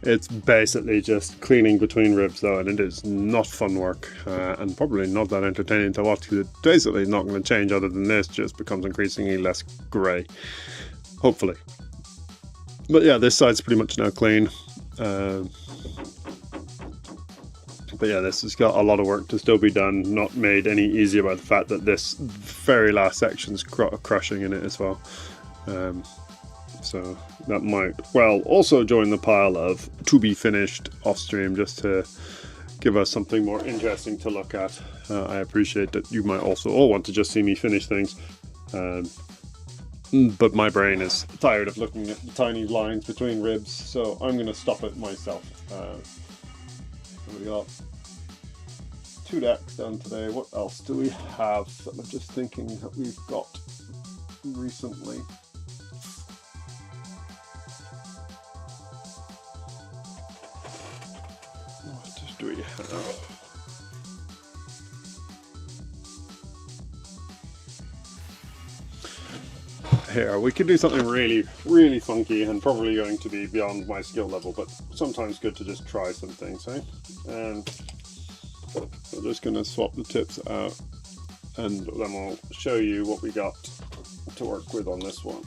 It's basically just cleaning between ribs though, and it is not fun work, and probably not that entertaining to watch, because it's basically not going to change other than this just becomes increasingly less grey, hopefully. But yeah, this side's pretty much now clean. But yeah, this has got a lot of work to still be done, not made any easier by the fact that this very last section's crushing in it as well. So that might well also join the pile of to be finished off stream, just to give us something more interesting to look at. I appreciate that you might also all want to just see me finish things, but my brain is tired of looking at the tiny lines between ribs, so I'm going to stop it myself. We got 2 decks done today. What else do we have that I'm just thinking that we've got recently? What do we have? Here, we could do something really funky and probably going to be beyond my skill level, but sometimes good to just try some things, eh? And we're just going to swap the tips out, and then we'll show you what we got to work with on this one.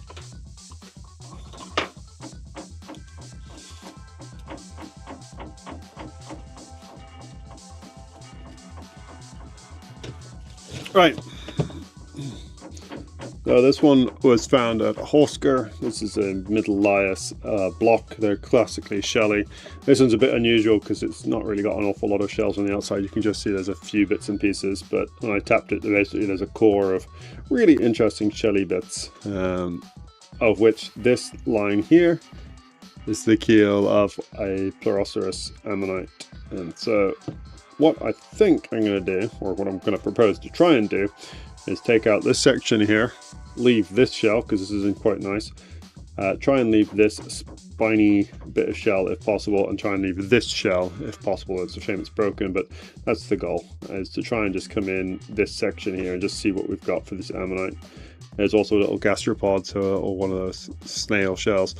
Right. So this one was found at Horsker. This is a middle lias block. They're classically shelly. This one's a bit unusual because it's not really got an awful lot of shells on the outside. You can just see there's a few bits and pieces, but when I tapped it, basically there's a core of really interesting shelly bits, of which this line here is the keel of a Pleuroceros ammonite. And so what I think I'm going to do, or what I'm going to propose to try and do, is take out this section here, leave this shell because this isn't quite nice, try and leave this spiny bit of shell if possible, and try and leave this shell if possible. It's a shame it's broken, but that's the goal, is to try and just come in this section here and just see what we've got for this ammonite. There's also a little gastropod, so, or one of those snail shells,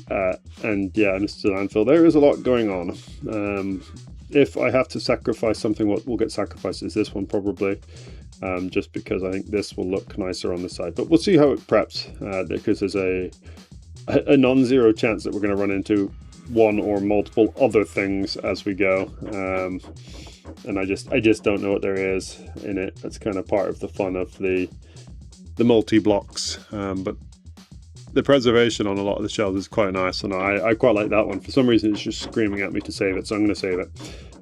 and yeah, Mr. Landfill, there is a lot going on. If I have to sacrifice something, what will get sacrificed is this one probably. Just because I think this will look nicer on the side, but we'll see how it preps, because there's a non-zero chance that we're going to run into one or multiple other things as we go, and I just don't know what there is in it. That's kind of part of the fun of the multi-blocks, but the preservation on a lot of the shells is quite nice, and I quite like that one. For some reason it's just screaming at me to save it, so I'm going to save it,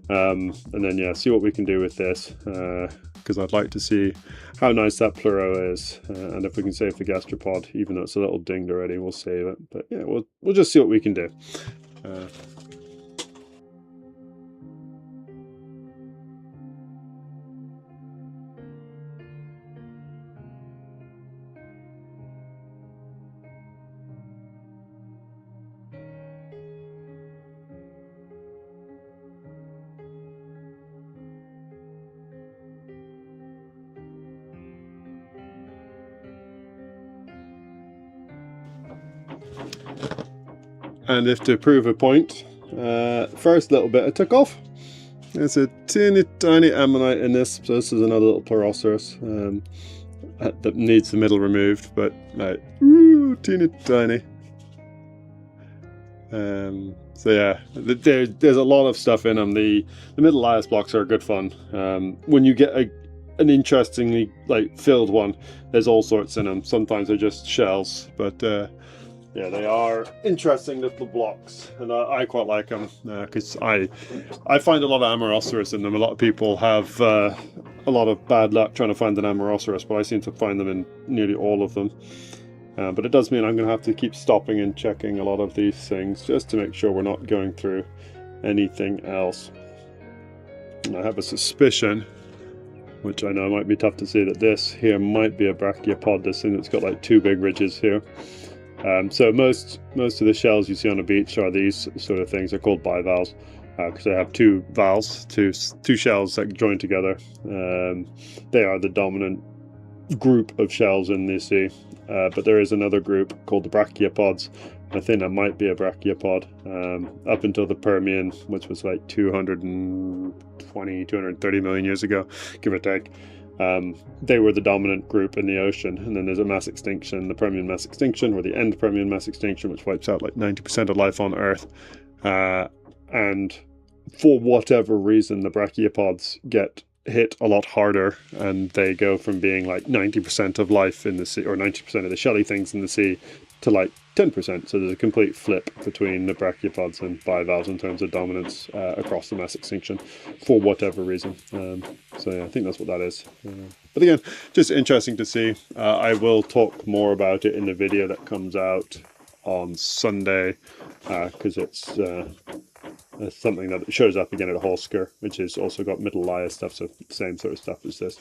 and then yeah, see what we can do with this, because I'd like to see how nice that pleuro is, and if we can save the gastropod, even though it's a little dinged already, we'll save it. But yeah, we'll just see what we can do. And if to prove a point, first little bit I took off. There's a teeny tiny ammonite in this, so this is another little Pleuroceros that needs the middle removed, but like, teeny tiny. So yeah, there's a lot of stuff in them. The middle lias blocks are good fun. When you get an interestingly like filled one, there's all sorts in them. Sometimes they're just shells, but yeah, they are interesting little blocks, and I quite like them because I find a lot of Amauroceros in them. A lot of people have a lot of bad luck trying to find an Amauroceros, but I seem to find them in nearly all of them. But it does mean I'm going to have to keep stopping and checking a lot of these things just to make sure we're not going through anything else. And I have a suspicion, which I know might be tough to see, that this here might be a brachiopod, this thing that's got like 2 big ridges here. So most of the shells you see on a beach are these sort of things. They're called bivalves because they have 2 valves, two shells that join together. They are the dominant group of shells in the sea. but there is another group called the brachiopods. I think that might be a brachiopod. Up until the Permian, which was like 220, 230 million years ago, give or take, they were the dominant group in the ocean. And then there's a mass extinction, the Permian mass extinction, or the end Permian mass extinction, which wipes out like 90% of life on Earth. And for whatever reason, the brachiopods get hit a lot harder, and they go from being like 90% of life in the sea, or 90% of the shelly things in the sea, to like 10%. So there's a complete flip between the brachiopods and bivalves in terms of dominance across the mass extinction for whatever reason. So yeah, I think that's what that is. But again, just interesting to see. I will talk more about it in the video that comes out on Sunday, because it's something that shows up again at a Holsker, which has also got middle layer stuff, so same sort of stuff as this.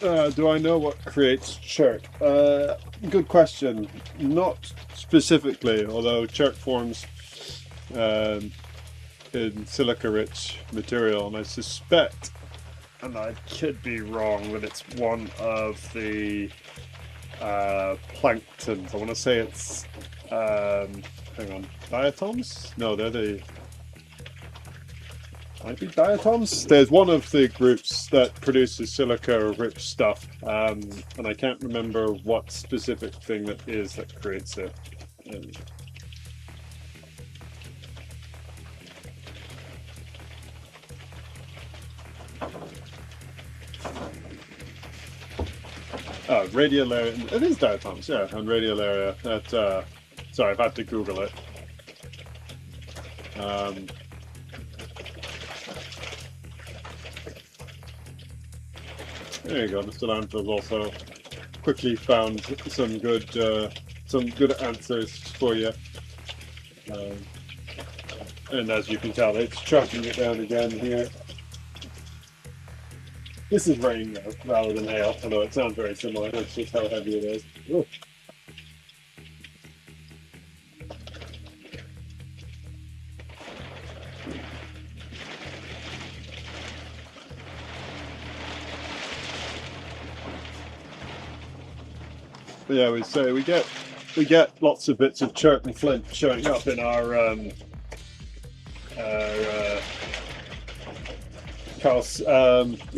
Do I know what creates chert? Good question. Not specifically, although chert forms in silica-rich material, and I suspect, and I could be wrong, that it's one of the planktons. I want to say it's hang on, diatoms? No, they're the might be diatoms. There's one of the groups that produces silica-rich stuff, and I can't remember what specific thing that is that creates it. Oh, radiolaria. It is diatoms, yeah, and radiolaria. That. Sorry, I've had to Google it. There you go. Mr. Landfill's also quickly found some good answers for you. And as you can tell, it's tracking it down again here. This is rain though, rather than hail, although it sounds very similar. That's just how heavy it is. Ooh. But yeah, we say we get lots of bits of chert and flint showing up in our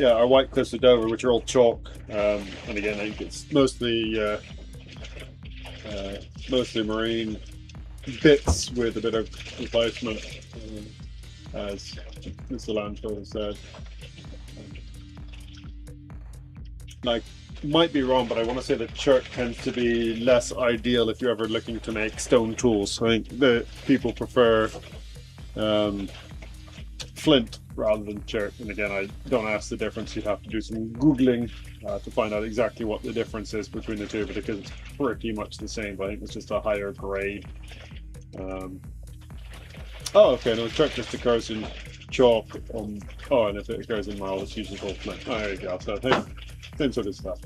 our white cliffs of Dover, which are all chalk, and again, I think it's mostly marine bits with a bit of replacement, as Mr. Landfill has said. Like, might be wrong, but I want to say that chert tends to be less ideal if you're ever looking to make stone tools. I think that people prefer flint rather than chert. And again, I don't ask the difference. You'd have to do some Googling to find out exactly what the difference is between the two, because it's pretty much the same, but I think it's just a higher grade. Oh, okay, no, chert just occurs in chalk. And if it occurs in marl, it's usually called flint. Oh, there you go. So same sort of stuff.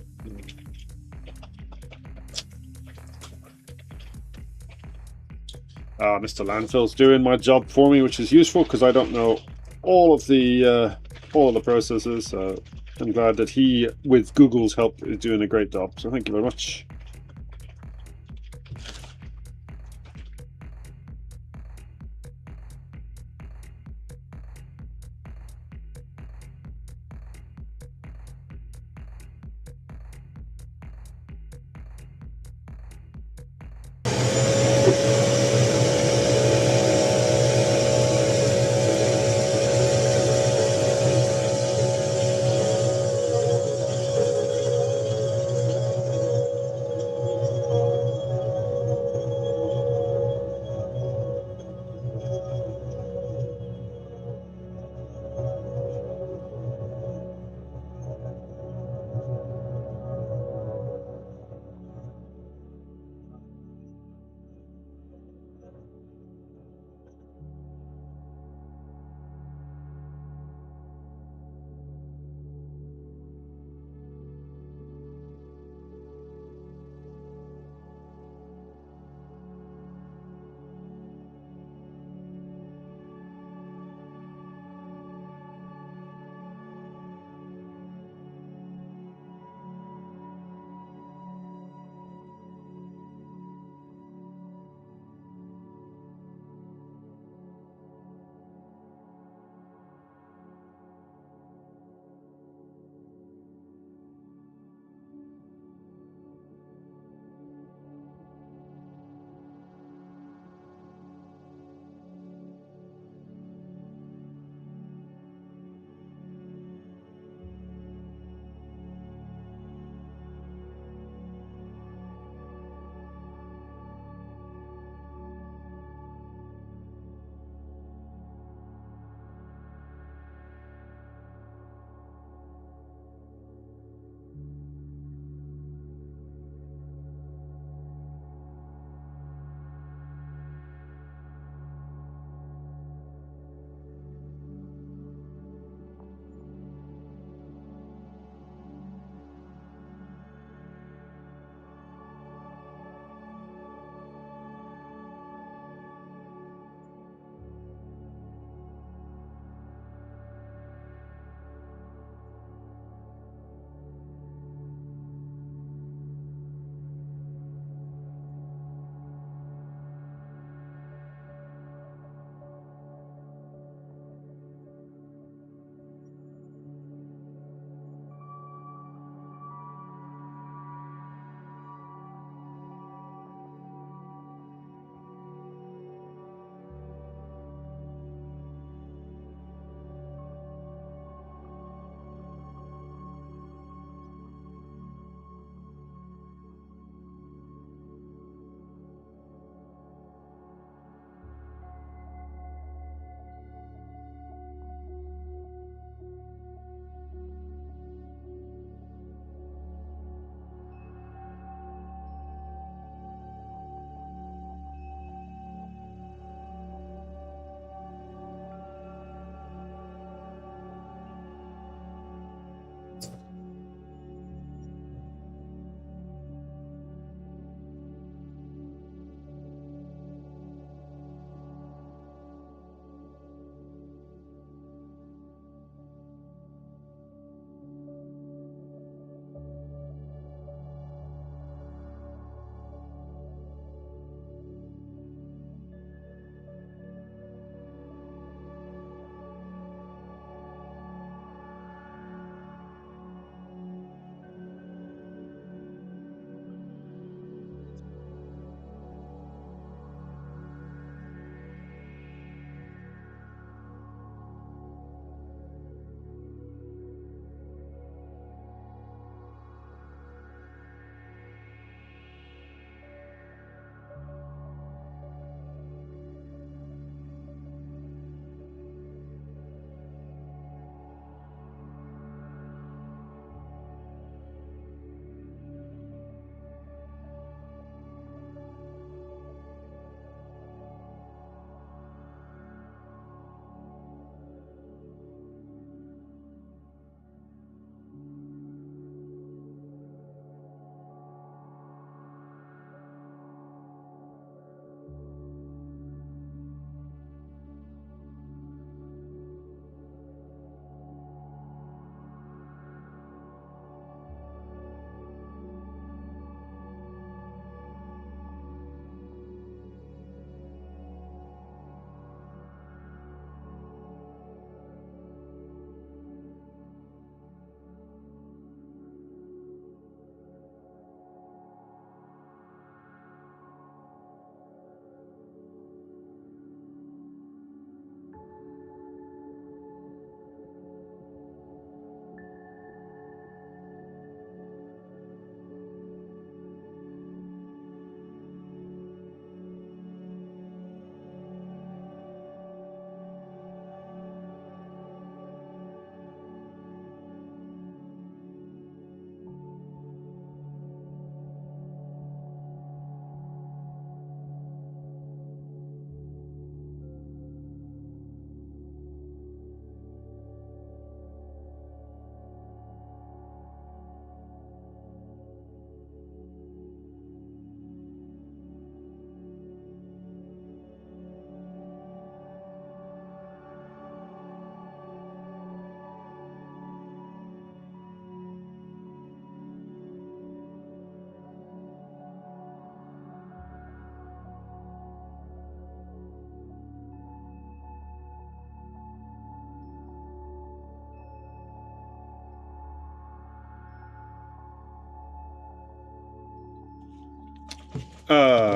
Mr. Landfill's doing my job for me, which is useful because I don't know all of the processes. So I'm glad that he, with Google's help, is doing a great job. So thank you very much.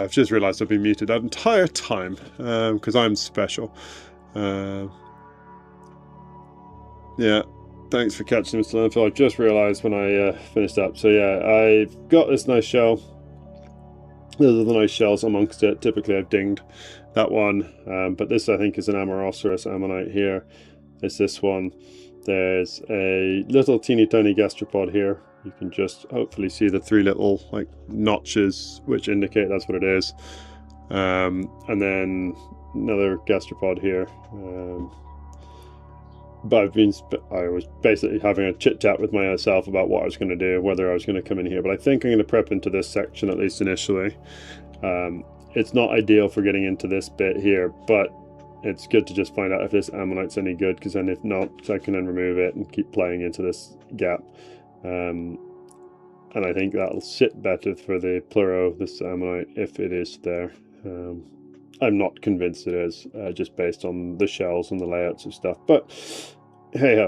I've just realised I've been muted that entire time because I'm special. Yeah, thanks for catching Mr. Landfill. I just realised when I finished up. So yeah, I've got this nice shell. Those are the nice shells amongst it. Typically I've dinged that one, but this I think is an Amoroceros ammonite here. It's this one. There's a little teeny tiny gastropod here. You can just hopefully see the 3 little like notches which indicate that's what it is. And then another gastropod here. But I was basically having a chit chat with myself about what I was going to do, whether I was going to come in here. But I think I'm going to prep into this section, at least initially. It's not ideal for getting into this bit here, but it's good to just find out if this ammonite's any good, because then if not, I can then remove it and keep playing into this gap. And I think that'll sit better for the pluro, this ammonite, if it is there. I'm not convinced it is, just based on the shells and the layouts of stuff. But hey,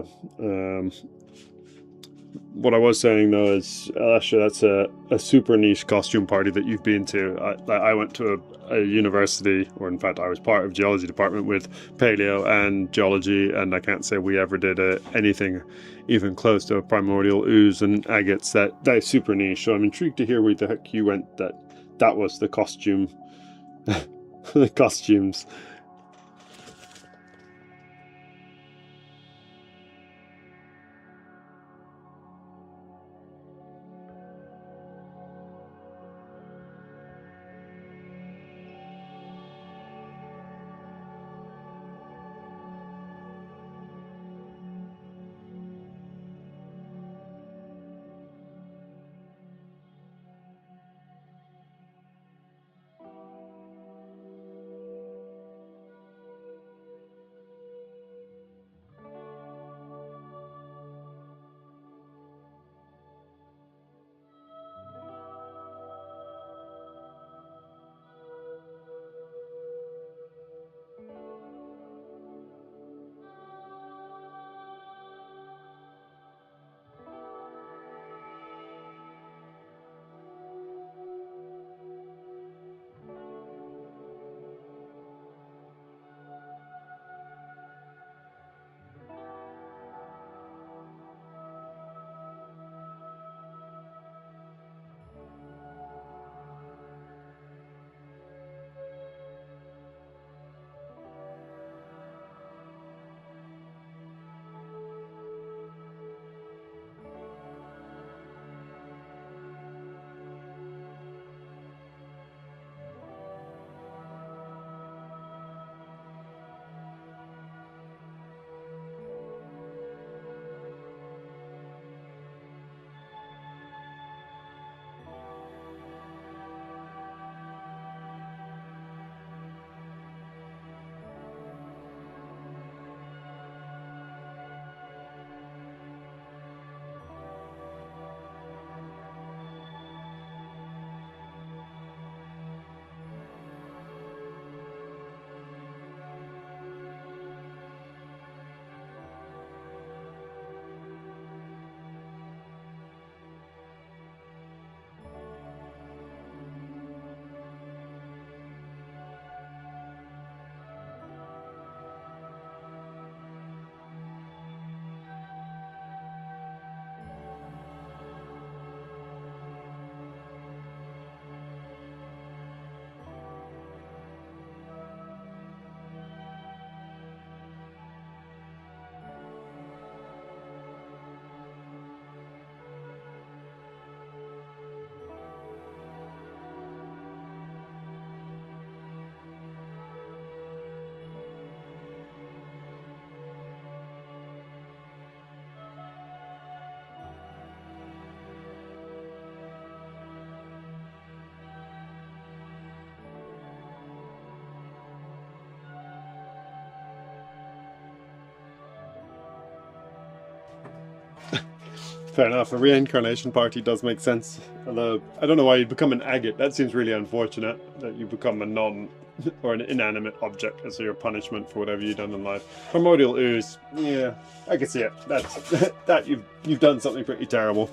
what I was saying though is, Alicia, that's a super niche costume party that you've been to. I went to a university, or in fact I was part of geology department with paleo and geology, and I can't say we ever did anything even close to a primordial ooze and agates. That is super niche. So I'm intrigued to hear where the heck you went. That was the costume. The costumes. Fair enough, a reincarnation party does make sense. Although, I don't know why you'd become an agate. That seems really unfortunate, that you become a non- or an inanimate object as your punishment for whatever you've done in life. Primordial ooze, yeah, I can see it. That you've done something pretty terrible.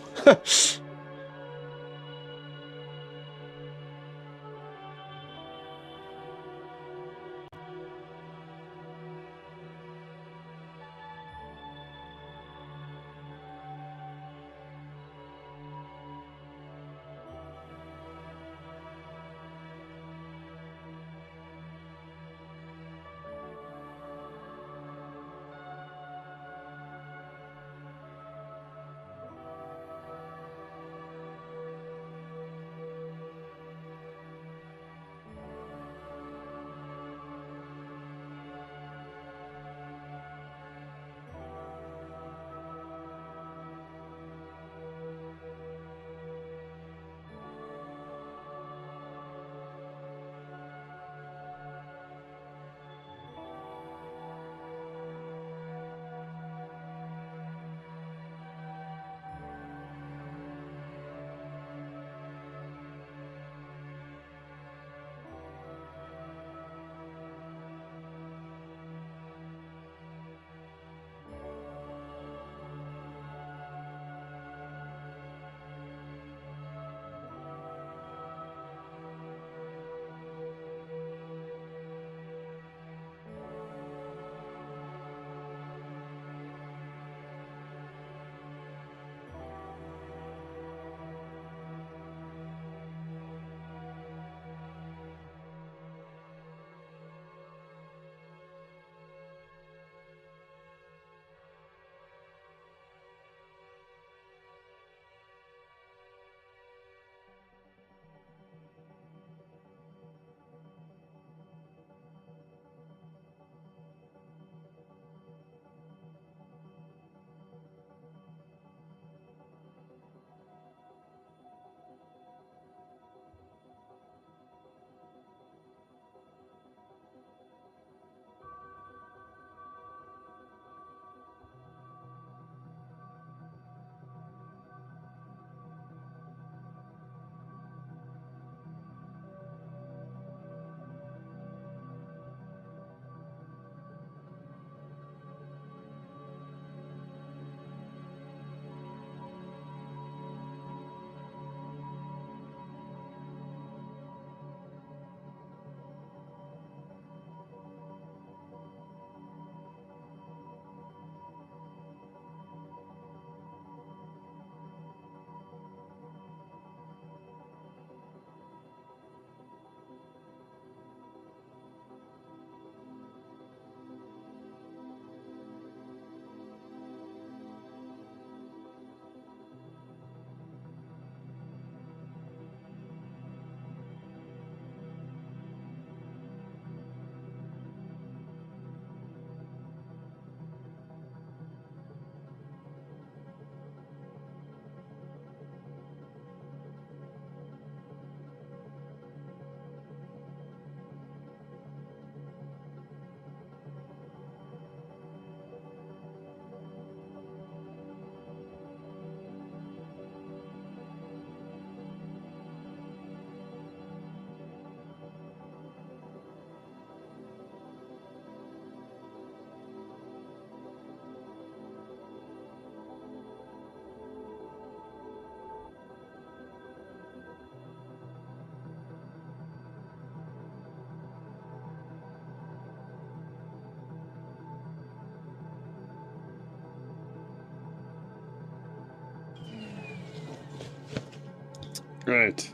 Right.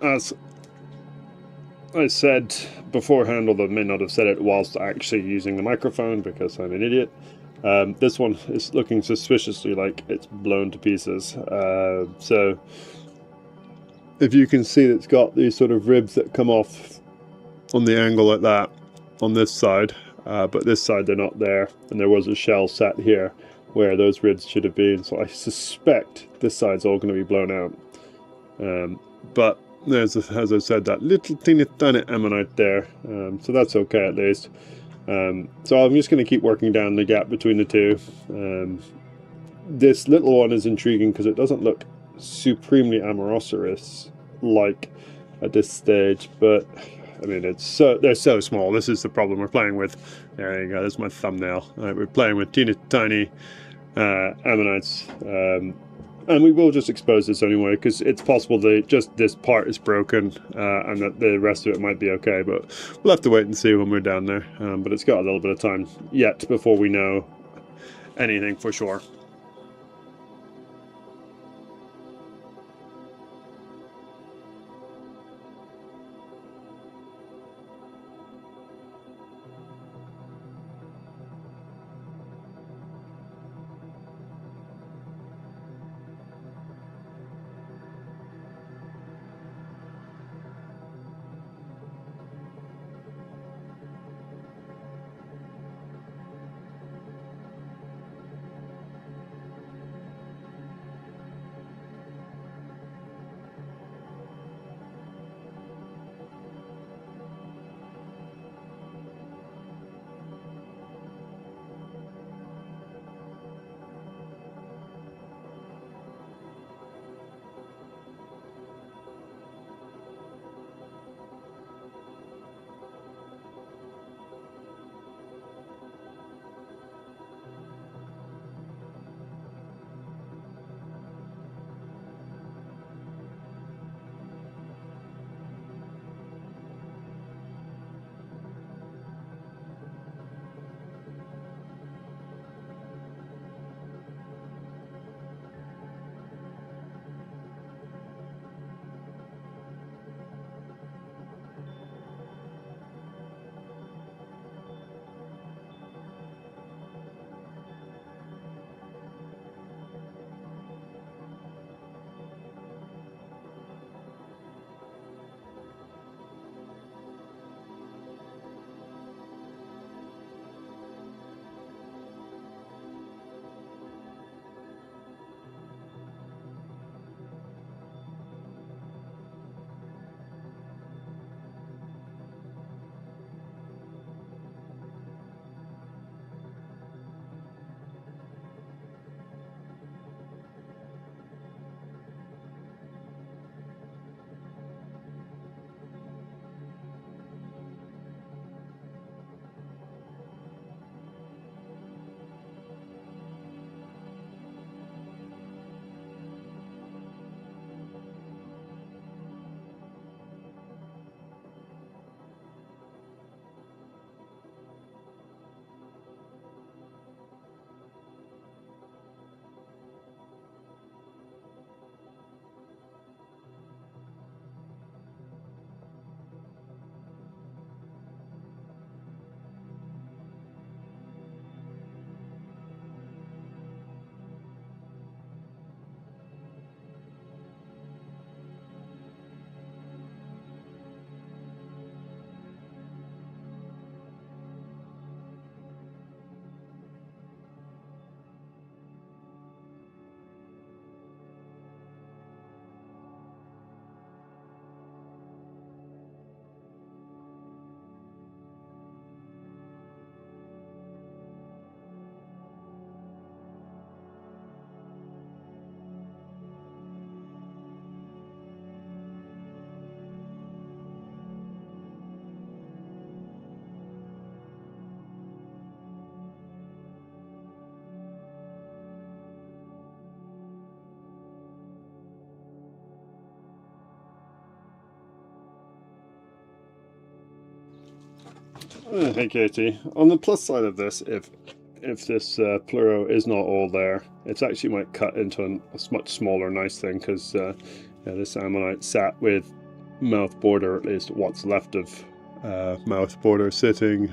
As I said beforehand, although I may not have said it whilst actually using the microphone because I'm an idiot, this one is looking suspiciously like it's blown to pieces. So if you can see, it's got these sort of ribs that come off on the angle like that on this side, but this side they're not there, and there was a shell sat here where those ribs should have been, so I suspect this side's all going to be blown out. But there's, as I said, that little teeny tiny ammonite there, so that's okay at least. So I'm just going to keep working down the gap between the two. This little one is intriguing because it doesn't look supremely amorocerous like at this stage, but I mean, they're so small. This is the problem we're playing with. There you go, there's my thumbnail. We're playing with teeny tiny ammonites, and we will just expose this anyway because it's possible that just this part is broken and that the rest of it might be okay, but we'll have to wait and see when we're down there. But it's got a little bit of time yet before we know anything for sure. Hey Katie, on the plus side of this, if if this pleuro is not all there. It's actually might cut into a much smaller nice thing, because this ammonite sat with mouth border, at least what's left of mouth border, sitting.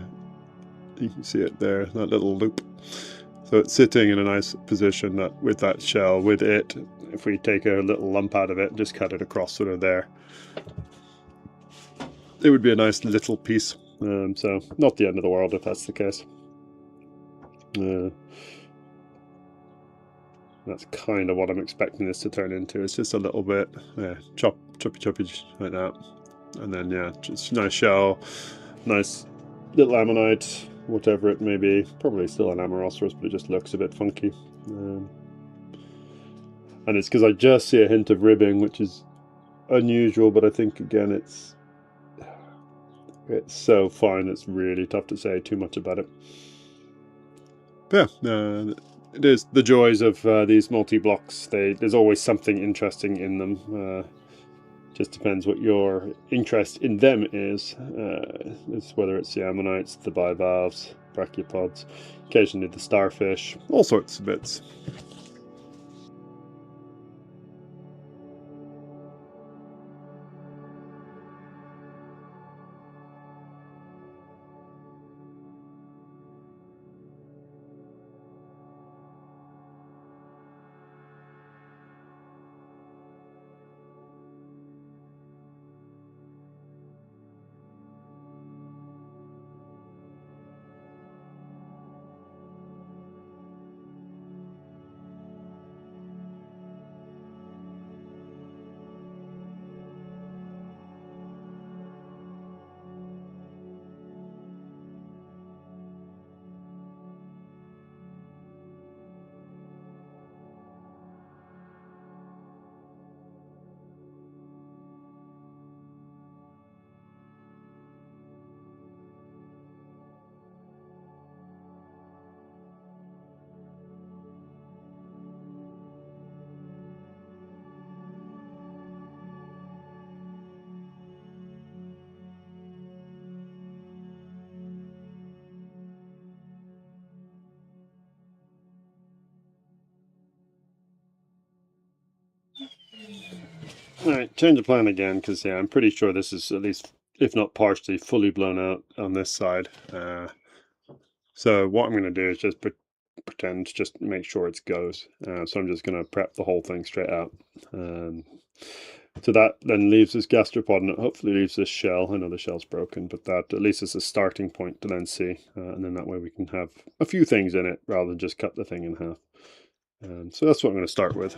You can see it there, that little loop. So it's sitting in a nice position that with that shell, with it, if we take a little lump out of it and just cut it across sort of there, it would be a nice little piece. So not the end of the world if that's the case. That's kind of what I'm expecting this to turn into. It's just a little bit choppy like that, and then yeah, just nice shell, nice little ammonite, whatever it may be. Probably still an amauroceros, but it just looks a bit funky. And it's because I just see a hint of ribbing, which is unusual, but I think again it's so fine, it's really tough to say too much about it. But yeah, it is the joys of these multi-blocks. There's always something interesting in them. Just depends what your interest in them is. Whether it's the ammonites, the bivalves, brachiopods, occasionally the starfish, all sorts of bits. Alright, change of plan again, because yeah, I'm pretty sure this is at least, if not partially, fully blown out on this side. So what I'm going to do is just pretend, just make sure it goes. So I'm just going to prep the whole thing straight out. So that then leaves this gastropod, and it hopefully leaves this shell. I know the shell's broken, but that at least is a starting point to then see. And then that way we can have a few things in it rather than just cut the thing in half. So that's what I'm going to start with.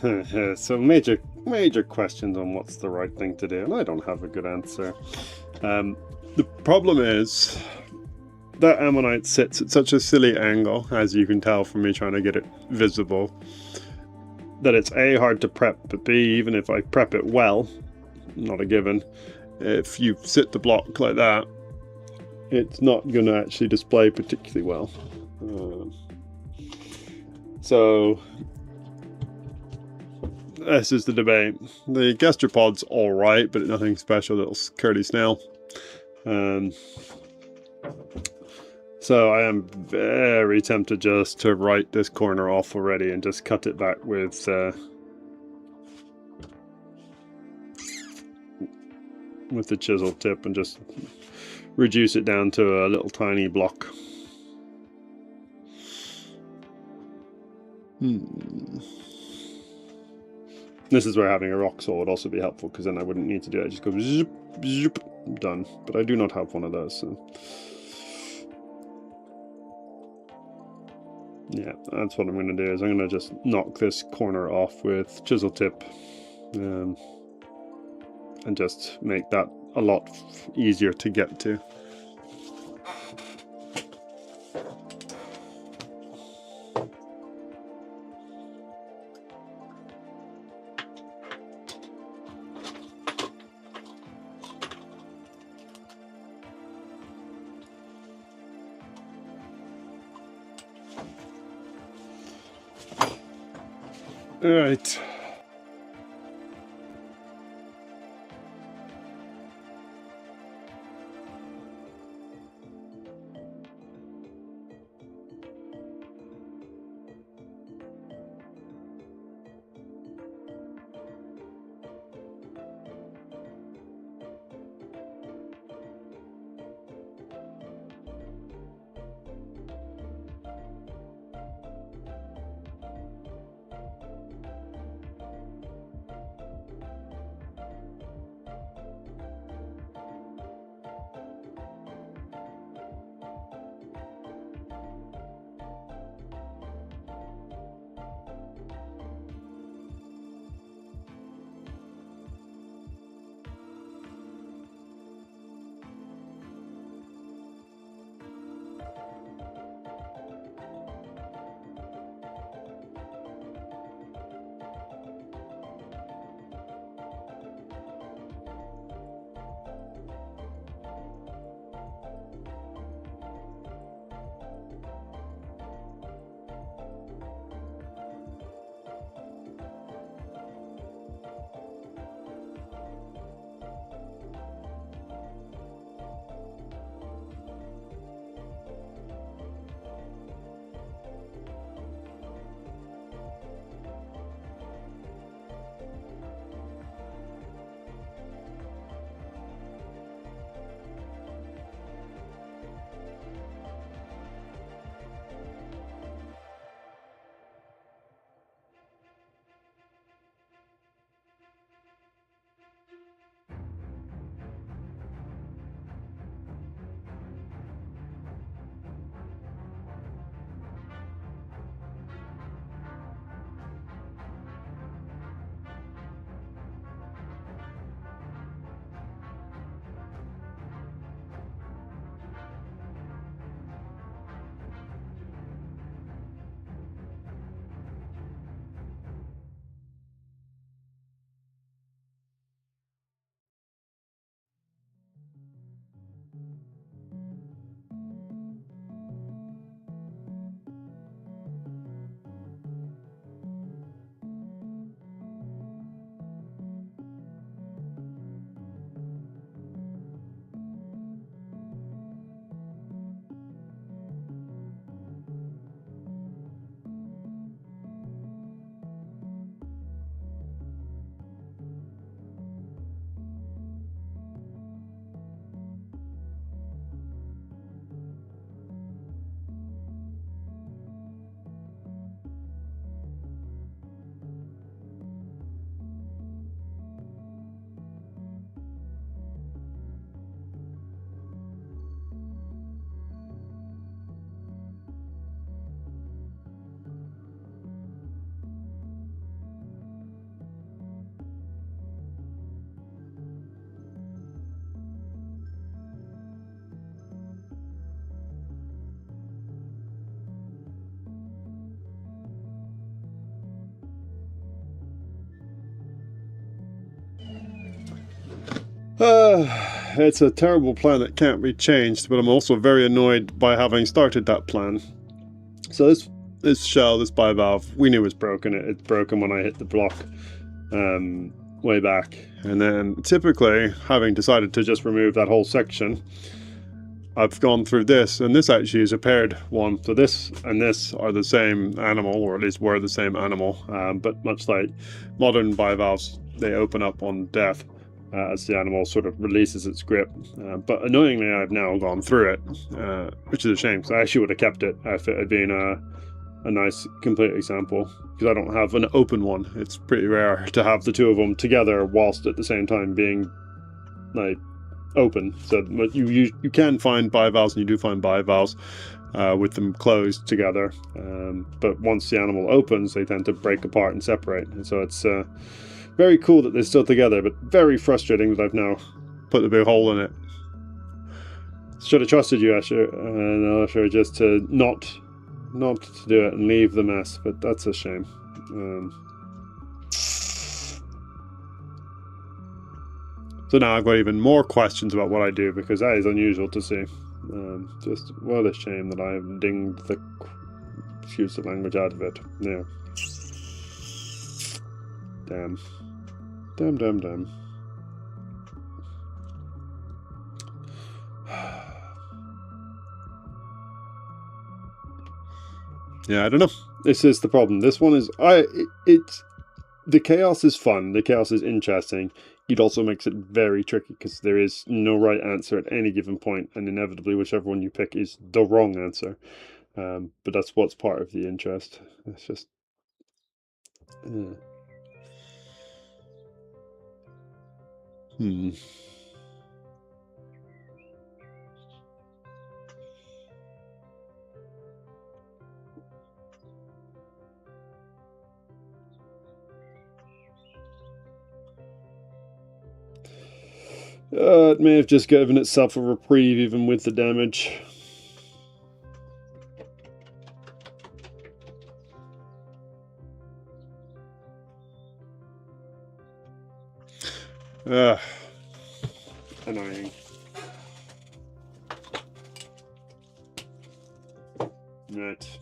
So major questions on what's the right thing to do, and I don't have a good answer. The problem is that ammonite sits at such a silly angle, as you can tell from me trying to get it visible, that it's A, hard to prep, but B, even if I prep it well, not a given, if you sit the block like that, it's not going to actually display particularly well. So this is the debate. The gastropod's alright, but nothing special, little curly snail. So I am very tempted just to write this corner off already and just cut it back with the chisel tip and just reduce it down to a little tiny block. This is where having a rock saw would also be helpful, because then I wouldn't need to do it. I just go zip, zip, done. But I do not have one of those. So. Yeah, that's what I'm going to do. Is I'm going to just knock this corner off with chisel tip, and just make that a lot easier to get to. All right. It's a terrible plan that can't be changed, but I'm also very annoyed by having started that plan. So this shell, this bivalve, we knew it was broken. It's broken when I hit the block way back. And then typically, having decided to just remove that whole section, I've gone through this, and this actually is a paired one. So this and this are the same animal, or at least were the same animal, but much like modern bivalves, they open up on death as the animal sort of releases its grip. But annoyingly, I've now gone through it, which is a shame, because I actually would have kept it if it had been a nice complete example, because I don't have an open one. It's pretty rare to have the two of them together whilst at the same time being like open. So you can find bivalves, and you do find bivalves with them closed together, but once the animal opens, they tend to break apart and separate. And so it's very cool that they're still together, but very frustrating that I've now put a big hole in it. Should have trusted you, Asher, just to not to do it and leave the mess, but that's a shame. So now I've got even more questions about what I do, because that is unusual to see. Just what a shame that I have dinged the excuse the language out of it. Yeah. Damn. Damn. Yeah, I don't know. This is the problem. This one is the chaos is fun. The chaos is interesting. It also makes it very tricky, because there is no right answer at any given point, and inevitably whichever one you pick is the wrong answer. But that's what's part of the interest. It's just It may have just given itself a reprieve even with the damage. Annoying. Right.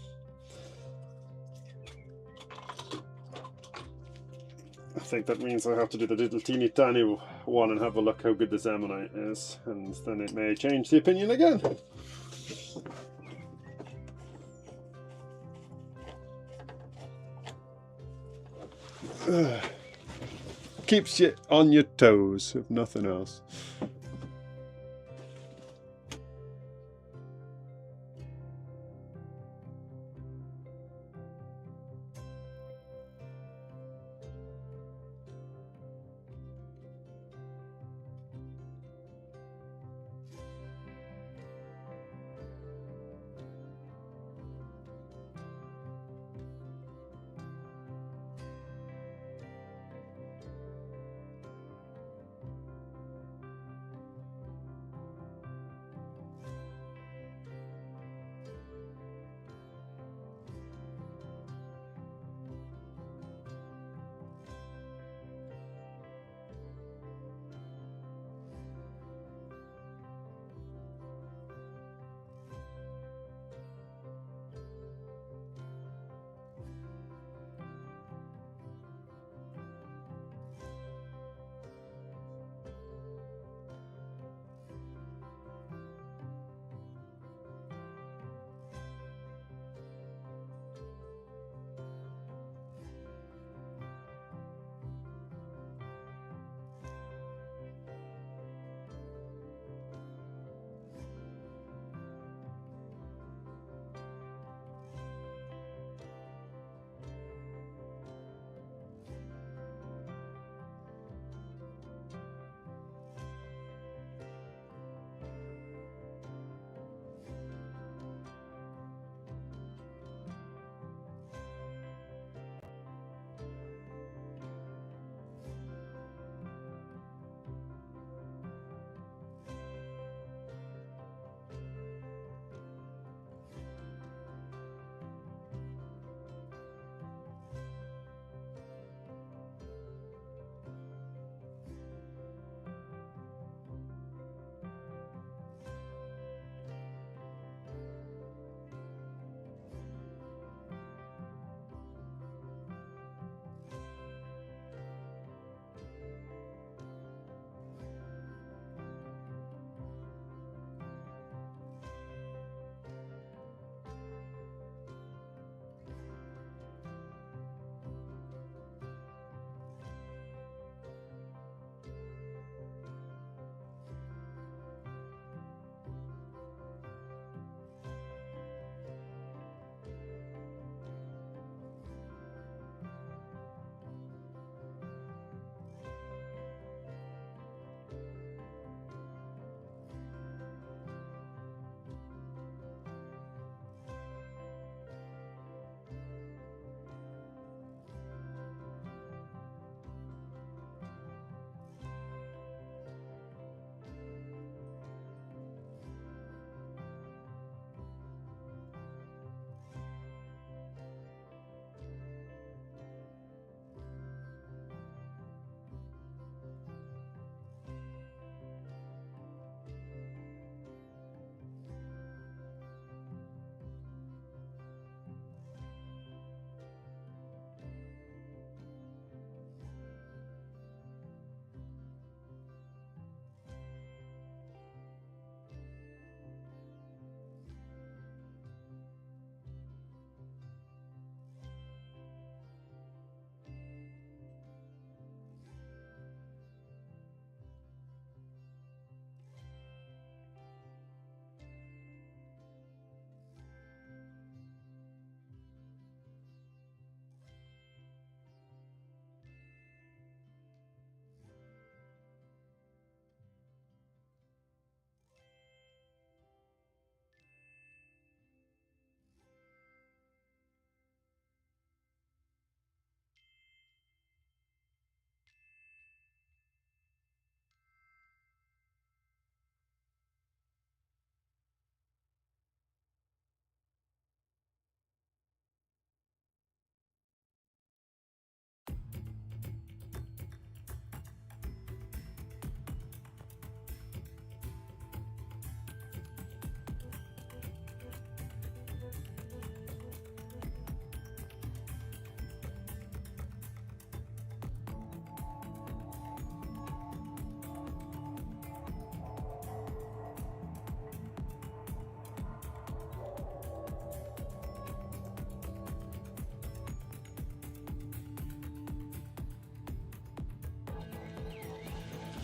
I think that means I have to do the little teeny tiny one and have a look how good this ammonite is, and then it may change the opinion again. Keeps you on your toes, if nothing else.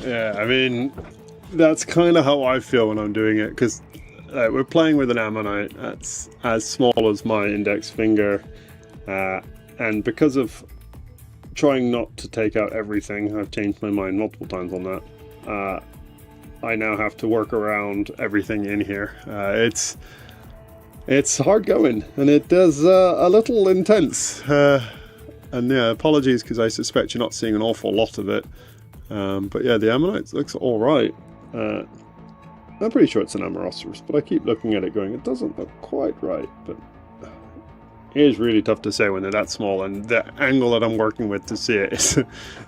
Yeah, I mean, that's kind of how I feel when I'm doing it, because we're playing with an ammonite that's as small as my index finger, and because of trying not to take out everything, I've changed my mind multiple times on that. I now have to work around everything in here. It's hard going, and it does a little intense. And yeah, apologies because I suspect you're not seeing an awful lot of it. But yeah, the ammonite looks all right. I'm pretty sure it's an Ammonite, but I keep looking at it going, it doesn't look quite right. But it is really tough to say when they're that small, and the angle that I'm working with to see it is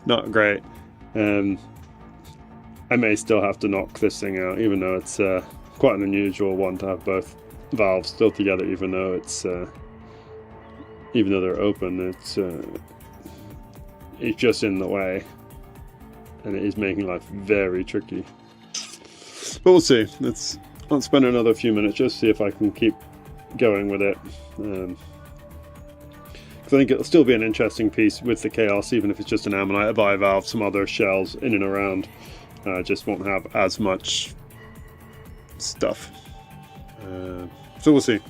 not great. I may still have to knock this thing out, even though it's quite an unusual one to have both valves still together, even though it's even though they're open, it's just in the way, and it is making life very tricky. But we'll see. Let's spend another few minutes just see if I can keep going with it. Because I think it'll still be an interesting piece with the chaos, even if it's just an ammonite, a bivalve, some other shells in and around. Just won't have as much stuff. So we'll see.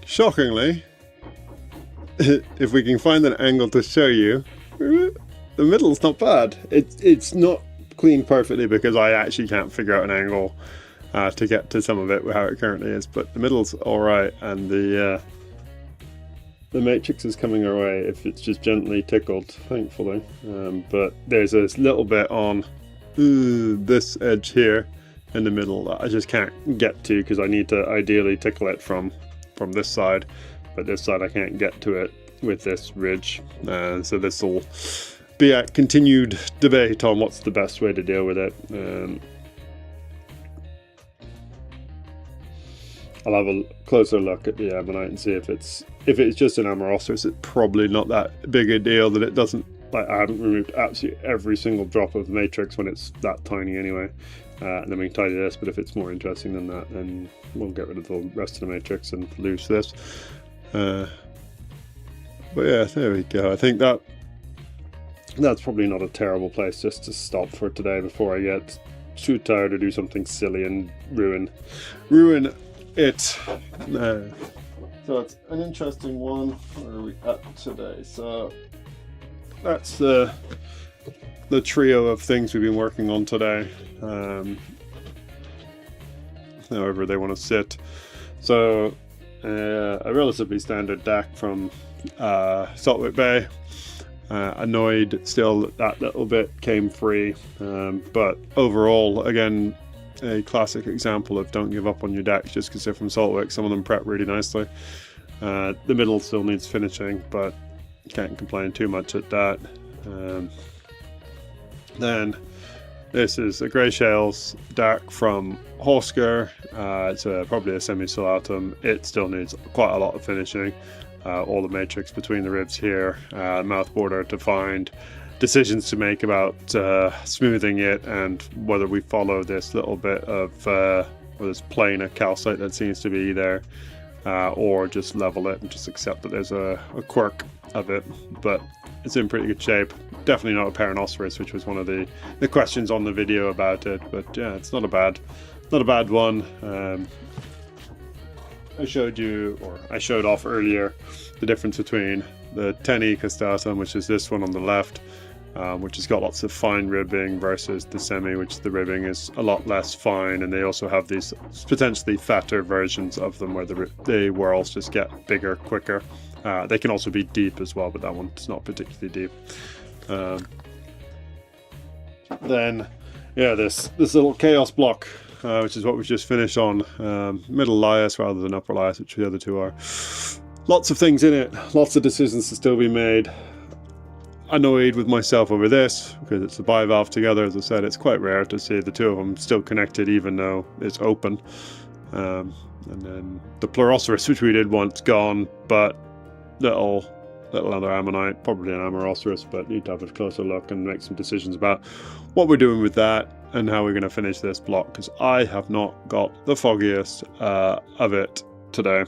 Shockingly, if we can find an angle to show you, the middle's not bad. It's not cleaned perfectly because I actually can't figure out an angle to get to some of it how it currently is, but the middle's alright, and the matrix is coming our way if it's just gently tickled, thankfully. But there's this little bit on this edge here in the middle that I just can't get to because I need to ideally tickle it from this side, but this side I can't get to it with this ridge. So this will be a continued debate on what's the best way to deal with it. I'll have a closer look at the ammonite and see if it's just an ammonite. It's probably not that big a deal that it doesn't, like, I haven't removed absolutely every single drop of matrix when it's that tiny anyway. and then we can tidy this. But if it's more interesting than that, then we'll get rid of the rest of the matrix and lose this. But yeah, there we go. I think that's probably not a terrible place just to stop for today before I get too tired to do something silly and ruin it. So it's an interesting one. Where are we at today? So that's the trio of things we've been working on today. However they want to sit. So a relatively standard deck from Zoic Bay. Annoyed still that little bit came free, but overall, again, a classic example of don't give up on your decks just because they're from Zoic. Some of them prep really nicely. The middle still needs finishing, but can't complain too much at that. Then this is a Grey Shales deck from Horsker. It's probably a semi-solatum. It still needs quite a lot of finishing. All the matrix between the ribs here, mouth border to find, decisions to make about smoothing it, and whether we follow this little bit of this planar calcite that seems to be there, or just level it and just accept that there's a quirk of it. But it's in pretty good shape. Definitely not a Paranoceros, which was one of the questions on the video about it. But yeah, it's not a bad one. I showed off earlier the difference between the 10E Castatum, which is this one on the left, which has got lots of fine ribbing, versus the semi, which the ribbing is a lot less fine, and they also have these potentially fatter versions of them where the whorls just get bigger quicker. They can also be deep as well, but that one's not particularly deep. Then, yeah, this little chaos block, which is what we've just finished on, middle lias rather than upper lias, which the other two are. Lots of things in it, lots of decisions to still be made. Annoyed with myself over this, because it's a bivalve together. As I said, it's quite rare to see the two of them still connected, even though it's open. And then the Pleuroceros, which we did once, gone, but little other ammonite, probably an Amauroceros, but need to have a closer look and make some decisions about what we're doing with that and how we're going to finish this block, because I have not got the foggiest of it today.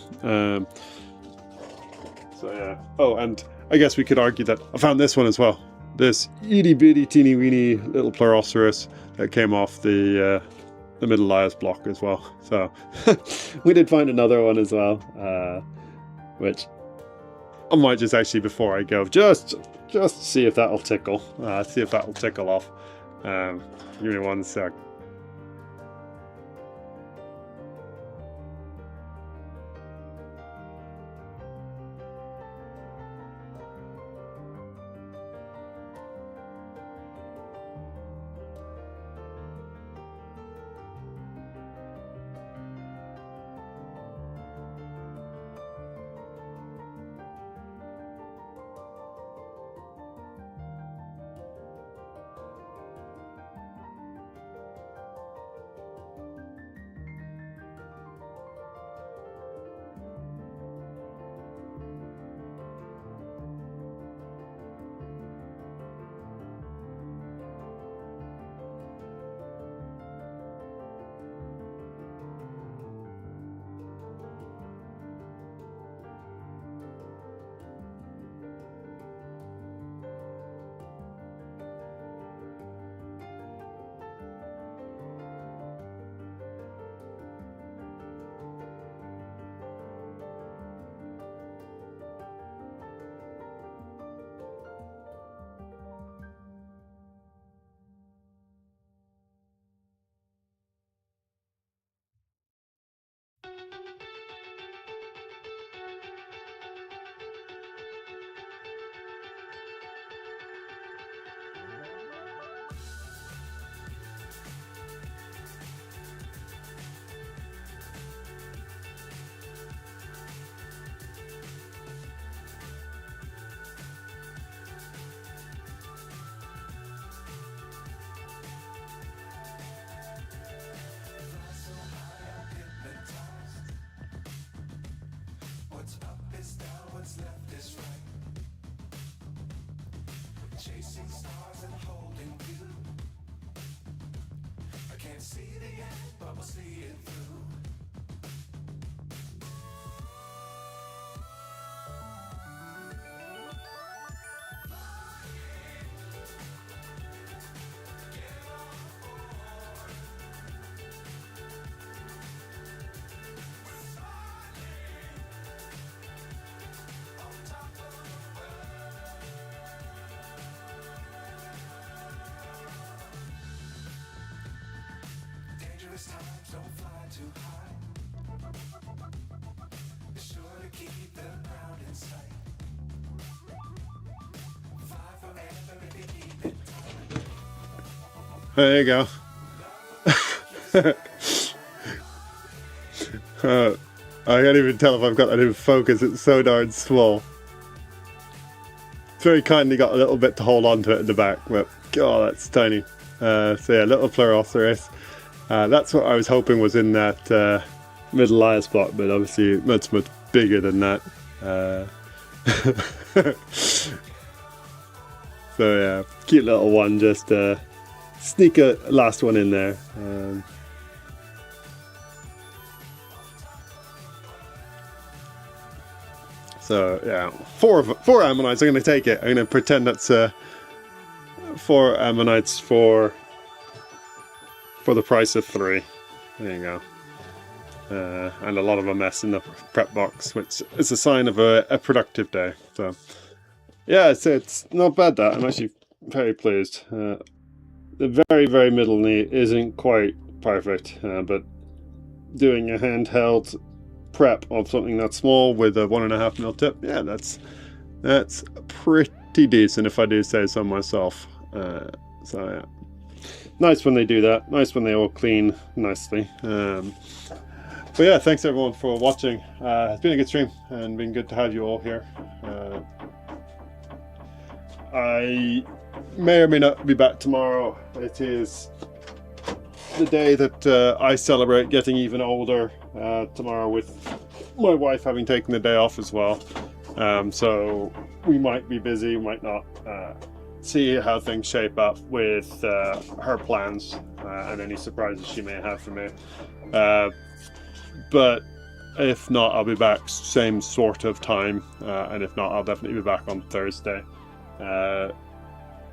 So yeah. Oh, and I guess we could argue that I found this one as well. This itty bitty teeny weeny little Pleuroceros that came off the middle lias block as well. So we did find another one as well, which I might just actually, before I go, just see if that'll tickle. See if that'll tickle off. Give me one sec. There you go. I can't even tell if I've got that in focus, it's so darn small. It's very kindly got a little bit to hold on to it in the back, but oh, that's tiny. So yeah, little Pleuroceros. That's what I was hoping was in that middle eye spot, but obviously much bigger than that. So yeah, cute little one, just sneak a last one in there. So yeah, four ammonites. I'm going to take it. I'm going to pretend that's 4 ammonites for the price of 3. There you go. And a lot of a mess in the prep box, which is a sign of a productive day. So yeah, it's not bad. That I'm actually very pleased. The very middle knee isn't quite perfect, but doing a handheld prep of something that's small with a 1.5mm tip, yeah, that's pretty decent if I do say so myself. So yeah, nice when they do that, nice when they all clean nicely. But yeah, thanks everyone for watching. It's been a good stream and been good to have you all here. I may or may not be back tomorrow. It is the day that I celebrate getting even older tomorrow, with my wife having taken the day off as well. So we might be busy, we might not. See how things shape up with her plans and any surprises she may have for me. But if not, I'll be back same sort of time, and if not, I'll definitely be back on Thursday,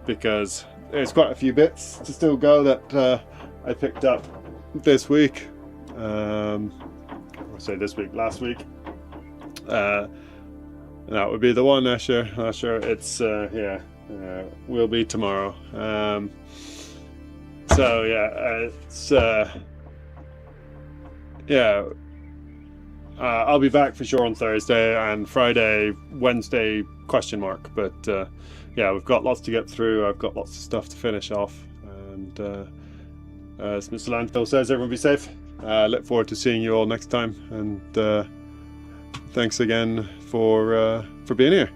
because there's quite a few bits to still go that I picked up this week. I say this week, last week. That would be the one. Not sure. It's yeah. Will be tomorrow. So yeah, it's yeah. I'll be back for sure on Thursday, and Friday, Wednesday question mark. But yeah, we've got lots to get through. I've got lots of stuff to finish off, and as Mr. Landfill says, everyone be safe. Look forward to seeing you all next time, and thanks again for being here.